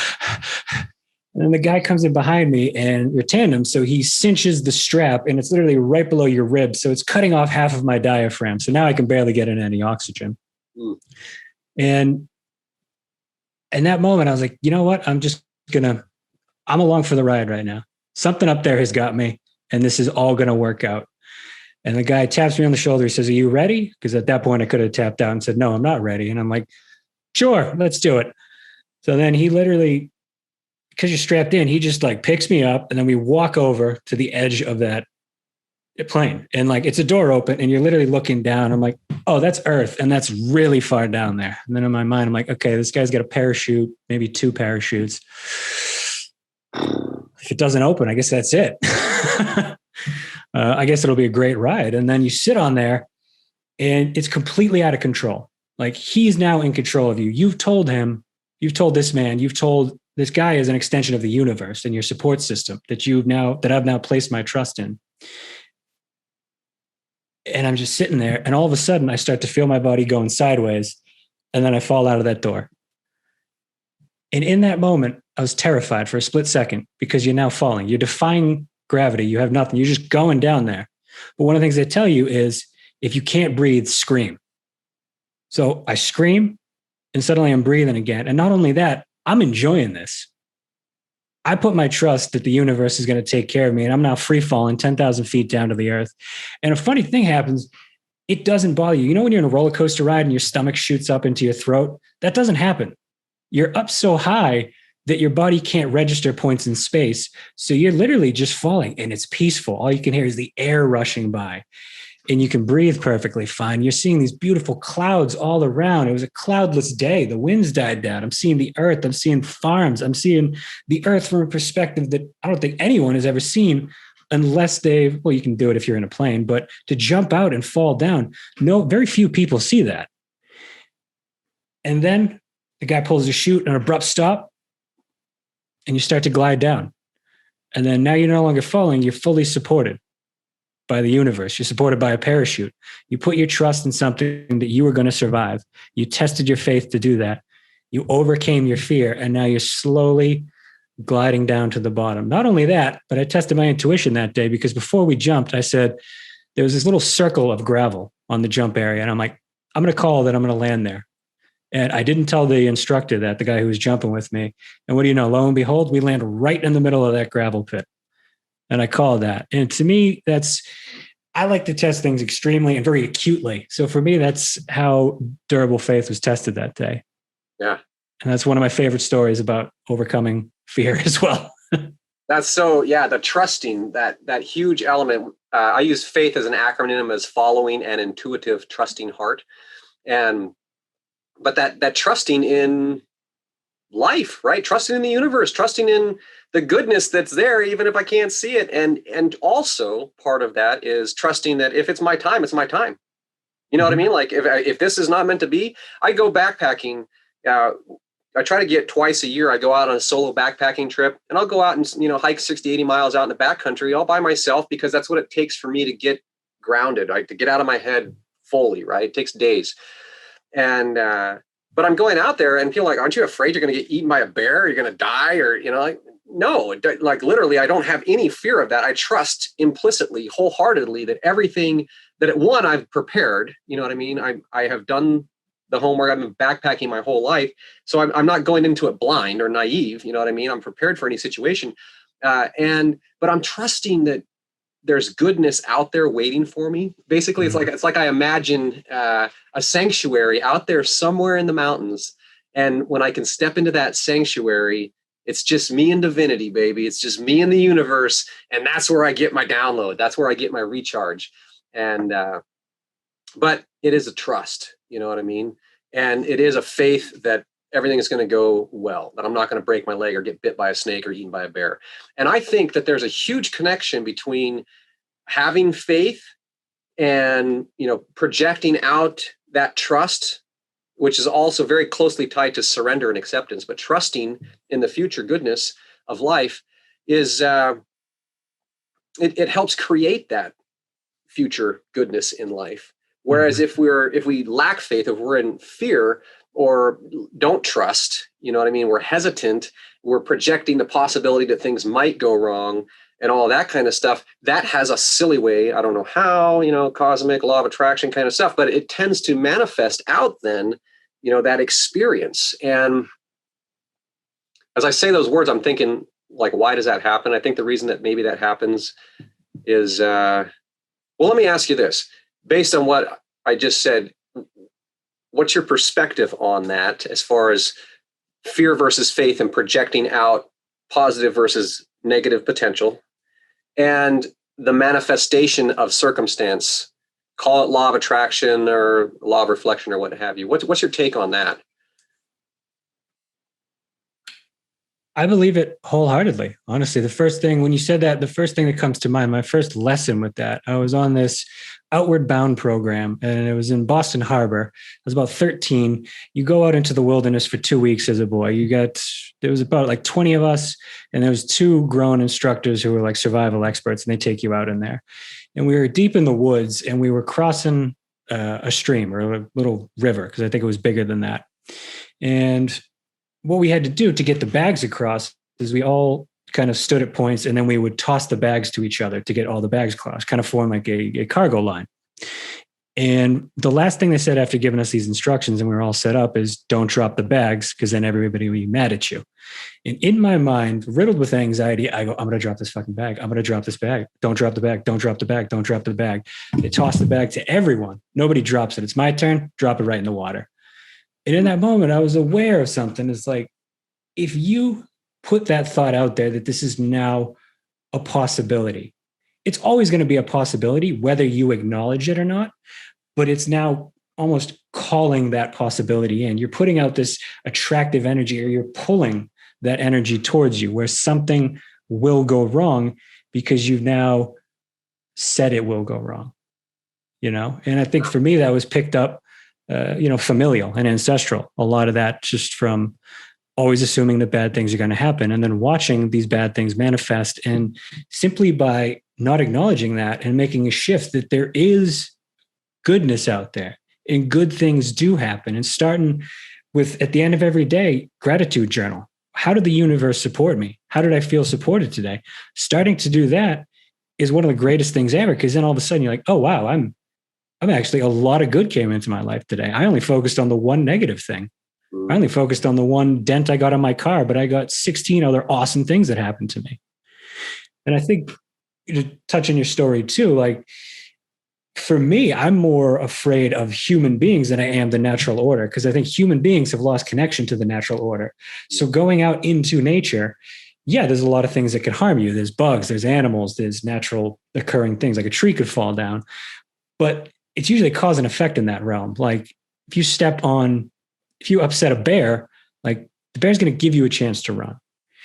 then the guy comes in behind me and we're tandem. So he cinches the strap and it's literally right below your ribs. So it's cutting off half of my diaphragm. So now I can barely get in any oxygen. And in that moment, I was like, you know what? I'm along for the ride right now. Something up there has got me and this is all going to work out. And the guy taps me on the shoulder. He says, are you ready? Because at that point I could have tapped out and said, no, I'm not ready. And I'm like, sure, let's do it. So then he literally, because you're strapped in, he just like picks me up and then we walk over to the edge of that plane. And like, it's a door open and you're literally looking down. I'm like, oh, that's Earth. And that's really far down there. And then in my mind, I'm like, okay, this guy's got a parachute, maybe 2 parachutes. If it doesn't open, I guess that's it. I guess it'll be a great ride. And then you sit on there and it's completely out of control. Like he's now in control of you. You've told him, you've told this man, you've told this guy is an extension of the universe and your support system that I've now placed my trust in. And I'm just sitting there and all of a sudden I start to feel my body going sideways and then I fall out of that door. And in that moment, I was terrified for a split second because you're now falling. You're defying gravity. You have nothing. You're just going down there. But one of the things they tell you is if you can't breathe, scream. So I scream and suddenly I'm breathing again. And not only that, I'm enjoying this. I put my trust that the universe is going to take care of me and I'm now free falling 10,000 feet down to the earth. And a funny thing happens. It doesn't bother you. You know, when you're in a roller coaster ride and your stomach shoots up into your throat, that doesn't happen. You're up so high that your body can't register points in space. So you're literally just falling and it's peaceful. All you can hear is the air rushing by and you can breathe perfectly fine. You're seeing these beautiful clouds all around. It was a cloudless day. The winds died down. I'm seeing the earth. I'm seeing farms. I'm seeing the earth from a perspective that I don't think anyone has ever seen unless you can do it if you're in a plane, but to jump out and fall down, no, very few people see that. And then the guy pulls a chute, an abrupt stop, and you start to glide down. And then now you're no longer falling, you're fully supported by the universe. You're supported by a parachute. You put your trust in something that you were going to survive. You tested your faith to do that. You overcame your fear, and now you're slowly gliding down to the bottom. Not only that, but I tested my intuition that day, because before we jumped, I said, there was this little circle of gravel on the jump area. And I'm like, I'm going to call that I'm going to land there. And I didn't tell the instructor that, the guy who was jumping with me. And what do you know? Lo and behold, we land right in the middle of that gravel pit. And I called that. And to me, I like to test things extremely and very acutely. So for me, that's how durable faith was tested that day. Yeah. And that's one of my favorite stories about overcoming fear as well. That's so, yeah, the trusting, that huge element. I use faith as an acronym as following an intuitive, trusting heart. But that trusting in life, right? Trusting in the universe, trusting in the goodness that's there, even if I can't see it. And also part of that is trusting that if it's my time, it's my time. You know what I mean? Like if this is not meant to be, I go backpacking. I try to get twice a year. I go out on a solo backpacking trip, and I'll go out and, hike 60, 80 miles out in the backcountry all by myself, because that's what it takes for me to get grounded, right? To get out of my head fully, right? It takes days. And, but I'm going out there and people are like, aren't you afraid you're going to get eaten by a bear? You're going to die? Or, no, like literally, I don't have any fear of that. I trust implicitly, wholeheartedly that everything I've prepared, you know what I mean? I have done the homework. I've been backpacking my whole life. So I'm not going into it blind or naive. You know what I mean? I'm prepared for any situation. But I'm trusting that there's goodness out there waiting for me. Basically, it's like I imagine a sanctuary out there somewhere in the mountains. And when I can step into that sanctuary, it's just me and divinity, baby. It's just me and the universe. And that's where I get my download. That's where I get my recharge. And, but it is a trust, you know what I mean? And it is a faith that everything is going to go well, that I'm not going to break my leg or get bit by a snake or eaten by a bear. And I think that there's a huge connection between having faith and, projecting out that trust, which is also very closely tied to surrender and acceptance. But trusting in the future goodness of life is, it helps create that future goodness in life. Whereas if we lack faith, if we're in fear or don't trust, you know what I mean? We're hesitant, we're projecting the possibility that things might go wrong and all that kind of stuff. That has a silly way, I don't know how, cosmic law of attraction kind of stuff, but it tends to manifest out then, that experience. And as I say those words, I'm thinking, like, why does that happen? I think the reason that maybe that happens is, well, let me ask you this. Based on what I just said, what's your perspective on that as far as fear versus faith and projecting out positive versus negative potential and the manifestation of circumstance? Call it law of attraction or law of reflection or what have you. What's your take on that? I believe it wholeheartedly. Honestly, the first thing, when you said that, the first thing that comes to mind, my first lesson with that, I was on this Outward Bound program, and it was in Boston Harbor. I was about 13. You go out into the wilderness for 2 weeks as a boy. There was about like 20 of us, and there was 2 grown instructors who were like survival experts, and they take you out in there. And we were deep in the woods, and we were crossing a stream or a little river, because I think it was bigger than that. And what we had to do to get the bags across is we all kind of stood at points, and then we would toss the bags to each other to get all the bags across, kind of form like a cargo line. And the last thing they said after giving us these instructions, and we were all set up, is don't drop the bags, because then everybody will be mad at you. And in my mind, riddled with anxiety, I go, I'm going to drop this fucking bag. I'm going to drop this bag. Don't drop the bag. Don't drop the bag. Don't drop the bag. They toss the bag to everyone. Nobody drops it. It's my turn. Drop it right in the water. And in that moment, I was aware of something. It's like, if you put that thought out there that this is now a possibility, it's always going to be a possibility, whether you acknowledge it or not, but it's now almost calling that possibility in. You're putting out this attractive energy, or you're pulling that energy towards you, where something will go wrong because you've now said it will go wrong, And I think for me, that was picked up familial and ancestral. A lot of that just from always assuming that bad things are going to happen and then watching these bad things manifest. And simply by not acknowledging that and making a shift that there is goodness out there and good things do happen, and starting with, at the end of every day, gratitude journal. How did the universe support me? How did I feel supported today? Starting to do that is one of the greatest things ever, because then all of a sudden you're like, oh, wow, I'm actually, a lot of good came into my life today. I only focused on the one negative thing. I only focused on the one dent I got on my car, but I got 16 other awesome things that happened to me. And I think, to touch on your story too, like for me, I'm more afraid of human beings than I am the natural order, because I think human beings have lost connection to the natural order. So going out into nature, yeah, there's a lot of things that could harm you. There's bugs, there's animals, there's natural occurring things, like a tree could fall down. But it's usually cause and effect in that realm. Like if you upset a bear, like the bear's going to give you a chance to run,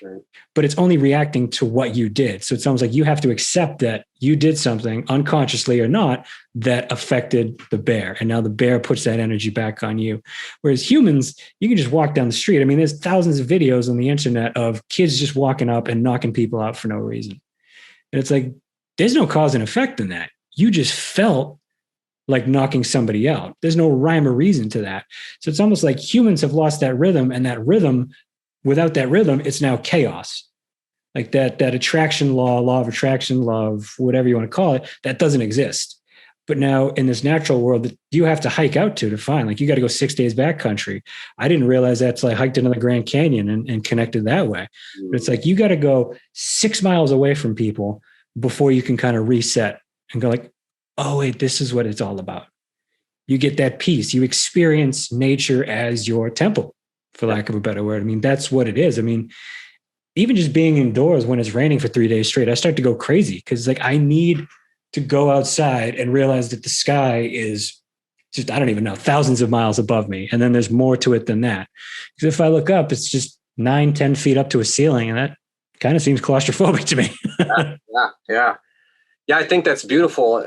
right, but it's only reacting to what you did. So it's almost like you have to accept that you did something, unconsciously or not, that affected the bear. And now the bear puts that energy back on you. Whereas humans, you can just walk down the street. I mean, there's thousands of videos on the internet of kids just walking up and knocking people out for no reason. And it's like, there's no cause and effect in that. You just felt like knocking somebody out. There's no rhyme or reason to that. So it's almost like humans have lost that rhythm, and that rhythm, without that rhythm, it's now chaos. Like that attraction law of attraction, love, whatever you want to call it, that doesn't exist. But now in this natural world that you have to hike out to find, like you got to go 6 days backcountry. I didn't realize that till I hiked into the Grand Canyon and connected that way. But it's like, you got to go 6 miles away from people before you can kind of reset and go like, oh, wait, this is what it's all about. You get that peace. You experience nature as your temple, for lack of a better word. I mean, that's what it is. I mean, even just being indoors when it's raining for 3 days straight, I start to go crazy because like I need to go outside and realize that the sky is just, I don't even know, thousands of miles above me. And then there's more to it than that. Because if I look up, it's just 9-10 feet up to a ceiling. And that kind of seems claustrophobic to me. Yeah, I think that's beautiful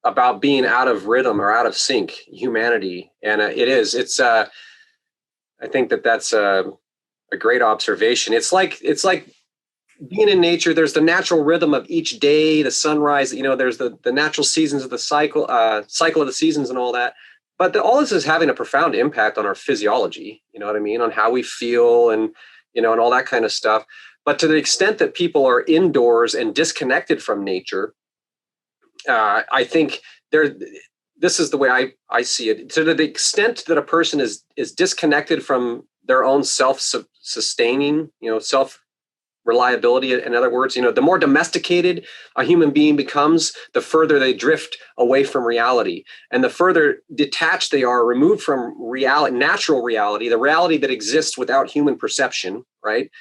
about being out of rhythm or out of sync, humanity. And it's, I think that's a great observation. It's like being in nature. There's the natural rhythm of each day, the sunrise, there's the natural seasons of the cycle of the seasons and all that. But all this is having a profound impact on our physiology, you know what I mean? On how we feel and all that kind of stuff. But to the extent that people are indoors and disconnected from nature, I think this is the way I see it. To the extent that a person is disconnected from their own self-sustaining, self-reliability, in other words, the more domesticated a human being becomes, the further they drift away from reality. And the further detached they are, removed from reality, natural reality, the reality that exists without human perception, right?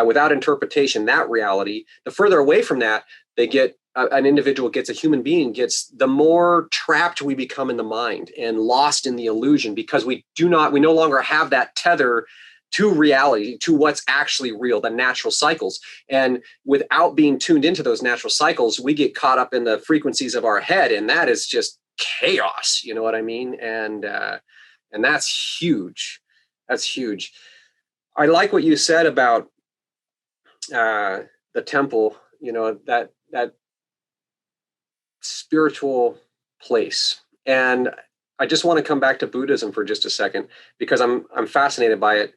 Without interpretation, that reality, the further away from that they get, an individual gets, a human being gets, the more trapped we become in the mind and lost in the illusion, because we no longer have that tether to reality, to what's actually real, the natural cycles. And without being tuned into those natural cycles, we get caught up in the frequencies of our head, and that is just chaos. You know what I mean? And that's huge. That's huge. I like what you said about the temple, that spiritual place. And I just want to come back to Buddhism for just a second, because I'm fascinated by it.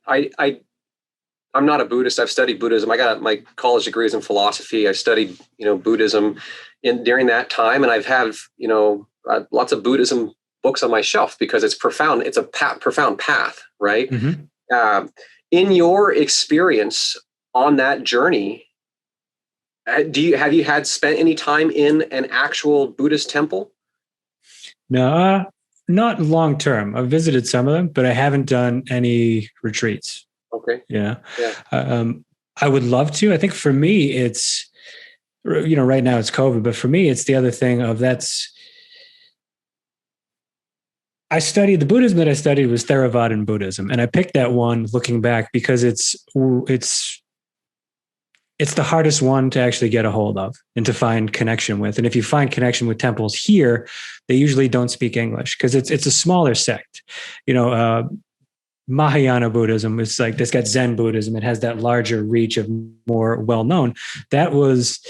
I'm not a Buddhist. I've studied Buddhism. I got my college degrees in philosophy. I studied, Buddhism during that time, and I've had, lots of Buddhism books on my shelf because it's profound. It's a profound path, right? Mm-hmm. In your experience on that journey, have you spent any time in an actual Buddhist temple? No, not long term. I've visited some of them, but I haven't done any retreats. Okay. Yeah. I would love to. I think for me, it's, right now it's COVID, but for me, it's the other thing of the Buddhism that I studied was Theravadan Buddhism. And I picked that one looking back because it's it's the hardest one to actually get a hold of and to find connection with. And if you find connection with temples here, they usually don't speak English because it's a smaller sect. Mahayana Buddhism is like, it's got Zen Buddhism. It has that larger reach of more well-known. That was,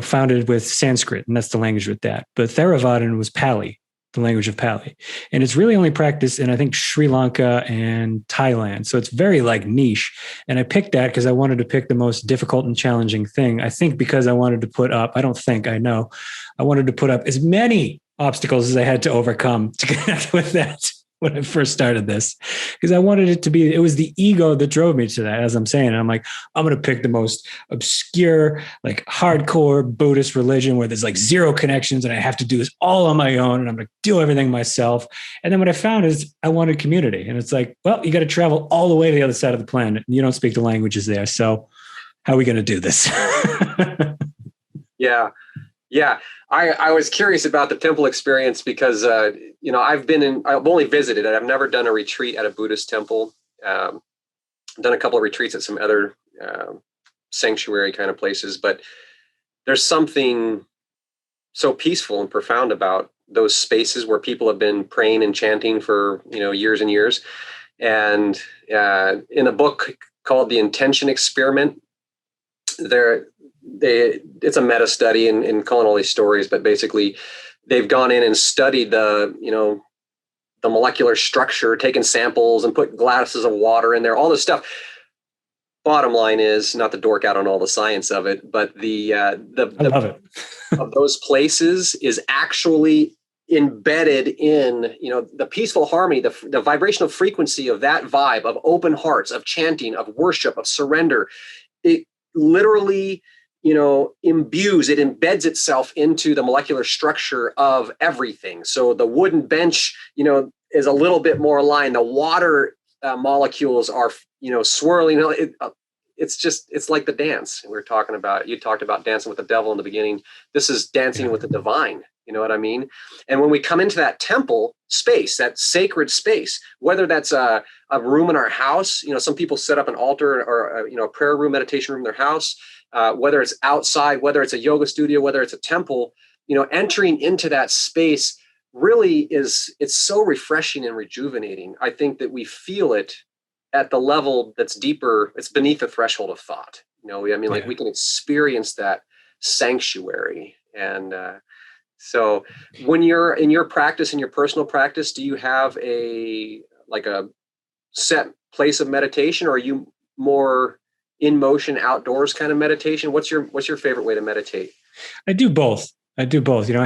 founded with Sanskrit, and that's the language with that. But Theravadan was Pali, the language of Pali. And it's really only practiced in, I think, Sri Lanka and Thailand. So it's very like niche. And I picked that because I wanted to pick the most difficult and challenging thing. I think because I wanted to put up, I wanted to put up as many obstacles as I had to overcome to connect with that when I first started this, because I wanted it was the ego that drove me to that, as I'm saying. And I'm like, I'm going to pick the most obscure, like hardcore Buddhist religion where there's like zero connections and I have to do this all on my own and I'm going to do everything myself. And then what I found is I wanted community. And it's like, well, you got to travel all the way to the other side of the planet and you don't speak the languages there. So how are we going to do this? Yeah. I was curious about the temple experience because, I've only visited it. I've never done a retreat at a Buddhist temple. Done a couple of retreats at some other sanctuary kind of places, but there's something so peaceful and profound about those spaces where people have been praying and chanting for, years and years. And in a book called The Intention Experiment, it's a meta study in calling all these stories, but basically they've gone in and studied the molecular structure, taken samples and put glasses of water in there, all this stuff. Bottom line is, not to dork out on all the science of it, but I love it. Of those places is actually embedded in, the peaceful harmony, the vibrational frequency of that vibe of open hearts, of chanting, of worship, of surrender. It literally embeds itself into the molecular structure of everything. So the wooden bench, is a little bit more aligned. The water molecules are, swirling. It's like the dance we were talking about. You talked about dancing with the devil in the beginning. This is dancing with the divine. You know what I mean? And when we come into that temple space, that sacred space, whether that's a room in our house, some people set up an altar or a prayer room, meditation room in their house, whether it's outside, whether it's a yoga studio, whether it's a temple, entering into that space really it's so refreshing and rejuvenating. I think that we feel it at the level that's deeper. It's beneath the threshold of thought. Like we can experience that sanctuary. And so when you're in your practice, in your personal practice, do you have a set place of meditation, or are you more in motion, outdoors kind of meditation? What's your favorite way to meditate? I do both. I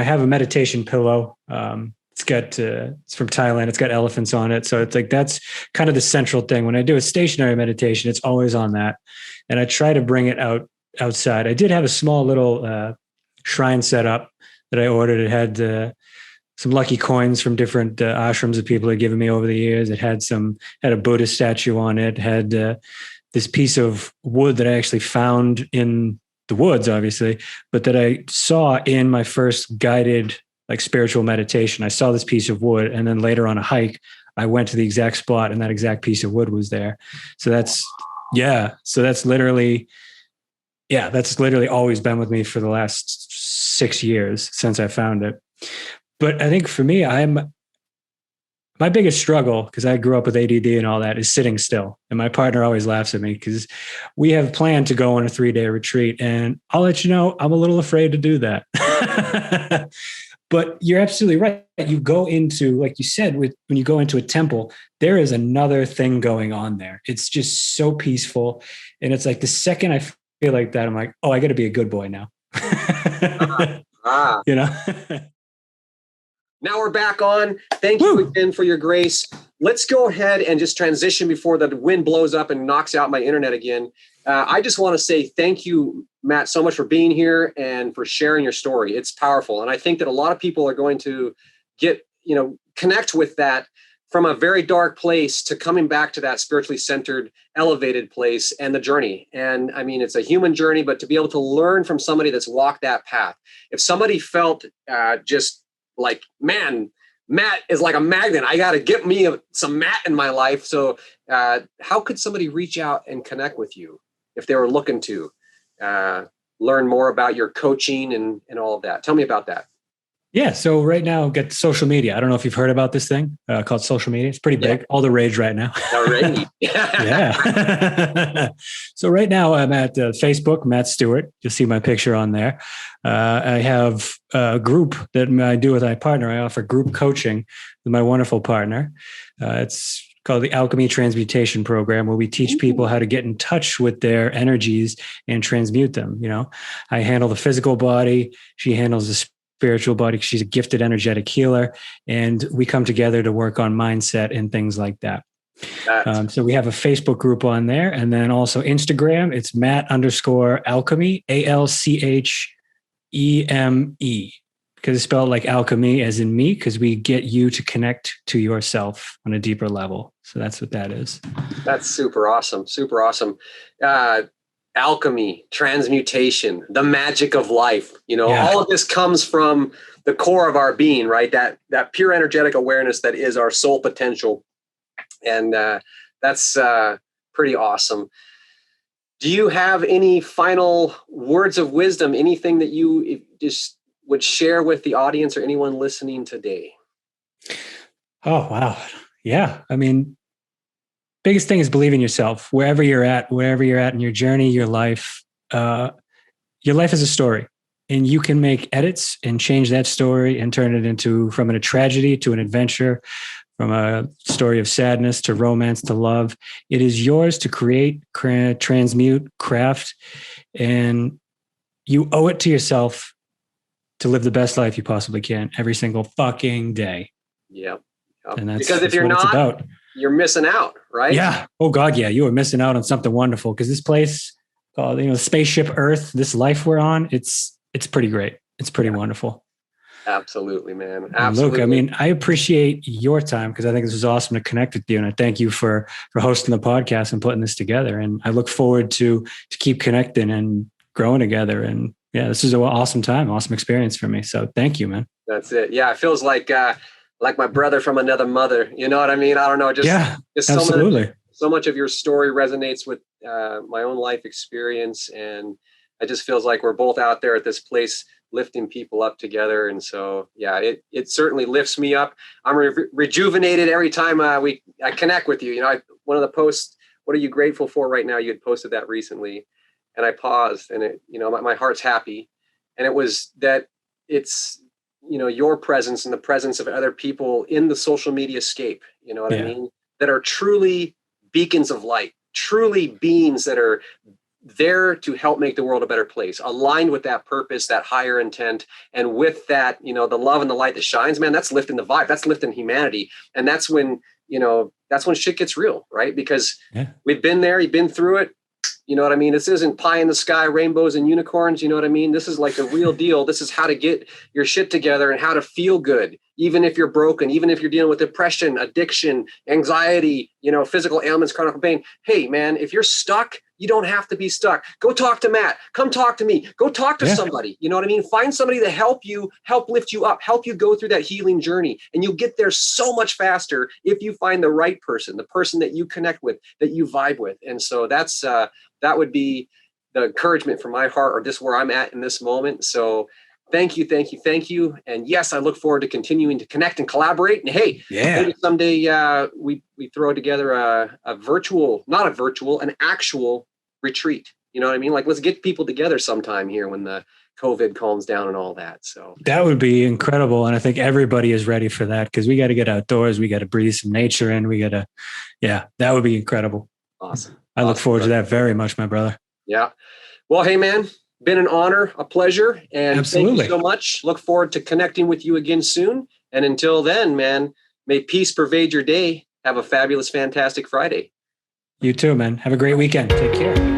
have a meditation pillow. It's from Thailand. It's got elephants on it. So it's like, that's kind of the central thing. When I do a stationary meditation, it's always on that. And I try to bring it outside. I did have a small little shrine set up that I ordered. It had some lucky coins from different ashrams that people had given me over the years. It had a Buddhist statue on it. It had this piece of wood that I actually found in the woods, obviously, but that I saw in my first guided spiritual meditation. I saw this piece of wood, and then later on a hike, I went to the exact spot and that exact piece of wood was there. So that's literally always been with me for the last 6 years since I found it. But I think for me, my biggest struggle, because I grew up with ADD and all that, is sitting still. And my partner always laughs at me because we have planned to go on a 3-day retreat. And I'll let you know, I'm a little afraid to do that. But you're absolutely right. You go into, like you said, when you go into a temple, there is another thing going on there. It's just so peaceful. And it's like the second I feel like that, I'm like, oh, I got to be a good boy now. Now we're back on. Thank you again for your grace. Let's go ahead and just transition before the wind blows up and knocks out my internet again. I just want to say thank you, Matt, so much for being here and for sharing your story. It's powerful. And I think that a lot of people are going to connect with that from a very dark place to coming back to that spiritually centered, elevated place and the journey. And I mean, it's a human journey, but to be able to learn from somebody that's walked that path. If somebody felt just like, man, Matt is like a magnet, I got to get me some Matt in my life. So how could somebody reach out and connect with you if they were looking to? learn more about your coaching and all of that. Tell me about that. Yeah. So right now, I've got social media. I don't know if you've heard about this thing called social media. It's pretty big, all the rage right now. Already. Yeah. So right now I'm at Facebook, Matt Stewart. You'll see my picture on there. I have a group that I do with my partner. I offer group coaching with my wonderful partner. It's called the Alchemy Transmutation Program, where we teach people how to get in touch with their energies and transmute them. You know, I handle the physical body. She handles the spiritual body. She's a gifted energetic healer, and we come together to work on mindset and things like that. So we have a Facebook group on there, and then also Instagram. It's Matt_alchemy, ALCHEME, because it's spelled like alchemy as in me, because we get you to connect to yourself on a deeper level. So that's what that is. That's super awesome. Super awesome. Alchemy, transmutation, the magic of life. You know, all of this comes from the core of our being, right? That pure energetic awareness that is our soul potential. And that's pretty awesome. Do you have any final words of wisdom, anything that you just would share with the audience or anyone listening today? Oh, wow. Yeah. I mean, biggest thing is believe in yourself, wherever you're at in your journey, your life is a story, and you can make edits and change that story and turn it into from a tragedy to an adventure, from a story of sadness to romance to love. It is yours to create, transmute, craft, and you owe it to yourself to live the best life you possibly can every single fucking day. Yep. And that's because if you're not, you're missing out, right? Yeah. Oh God, yeah. You are missing out on something wonderful, because this place called, Spaceship Earth, this life we're on, it's pretty great. It's pretty wonderful. Absolutely, man. Absolutely. Look, I mean, I appreciate your time, because I think this was awesome to connect with you. And I thank you for hosting the podcast and putting this together. And I look forward to keep connecting and growing together. And yeah, this is an awesome time, awesome experience for me. So thank you, man. That's it. Yeah. It feels like my brother from another mother. You know what I mean? I don't know. Just absolutely. So much of your story resonates with my own life experience. And it just feels like we're both out there at this place lifting people up together. And so, yeah, it certainly lifts me up. I'm rejuvenated every time I connect with you. You know, one of the posts, what are you grateful for right now? You had posted that recently, and I paused, and my heart's happy. And it was that it's, your presence and the presence of other people in the social media scape, you know what I mean? That are truly beacons of light, truly beings that are there to help make the world a better place, aligned with that purpose, that higher intent. And with that, the love and the light that shines, man, that's lifting the vibe. That's lifting humanity. And that's when, that's when shit gets real, right? Because we've been there, you've been through it. You know what I mean? This isn't pie in the sky, rainbows and unicorns. You know what I mean? This is like the real deal. This is how to get your shit together and how to feel good, even if you're broken, even if you're dealing with depression, addiction, anxiety, physical ailments, chronic pain. Hey, man, if you're stuck, you don't have to be stuck. Go talk to Matt. Come talk to me. Go talk to somebody. You know what I mean? Find somebody to help lift you up, help you go through that healing journey. And you'll get there so much faster if you find the right person, the person that you connect with, that you vibe with. And so that would be the encouragement from my heart, or just where I'm at in this moment. So thank you. And yes, I look forward to continuing to connect and collaborate. And hey, maybe someday we throw together an actual retreat. You know what I mean? Like, let's get people together sometime here when the COVID calms down and all that. So that would be incredible. And I think everybody is ready for that, because we got to get outdoors. We got to breathe some nature in. That would be incredible. Awesome. I look forward to that very much, my brother. Yeah. Well, hey, man, been an honor, a pleasure. And absolutely. Thank you so much. Look forward to connecting with you again soon. And until then, man, may peace pervade your day. Have a fabulous, fantastic Friday. You too, man. Have a great weekend. Take care.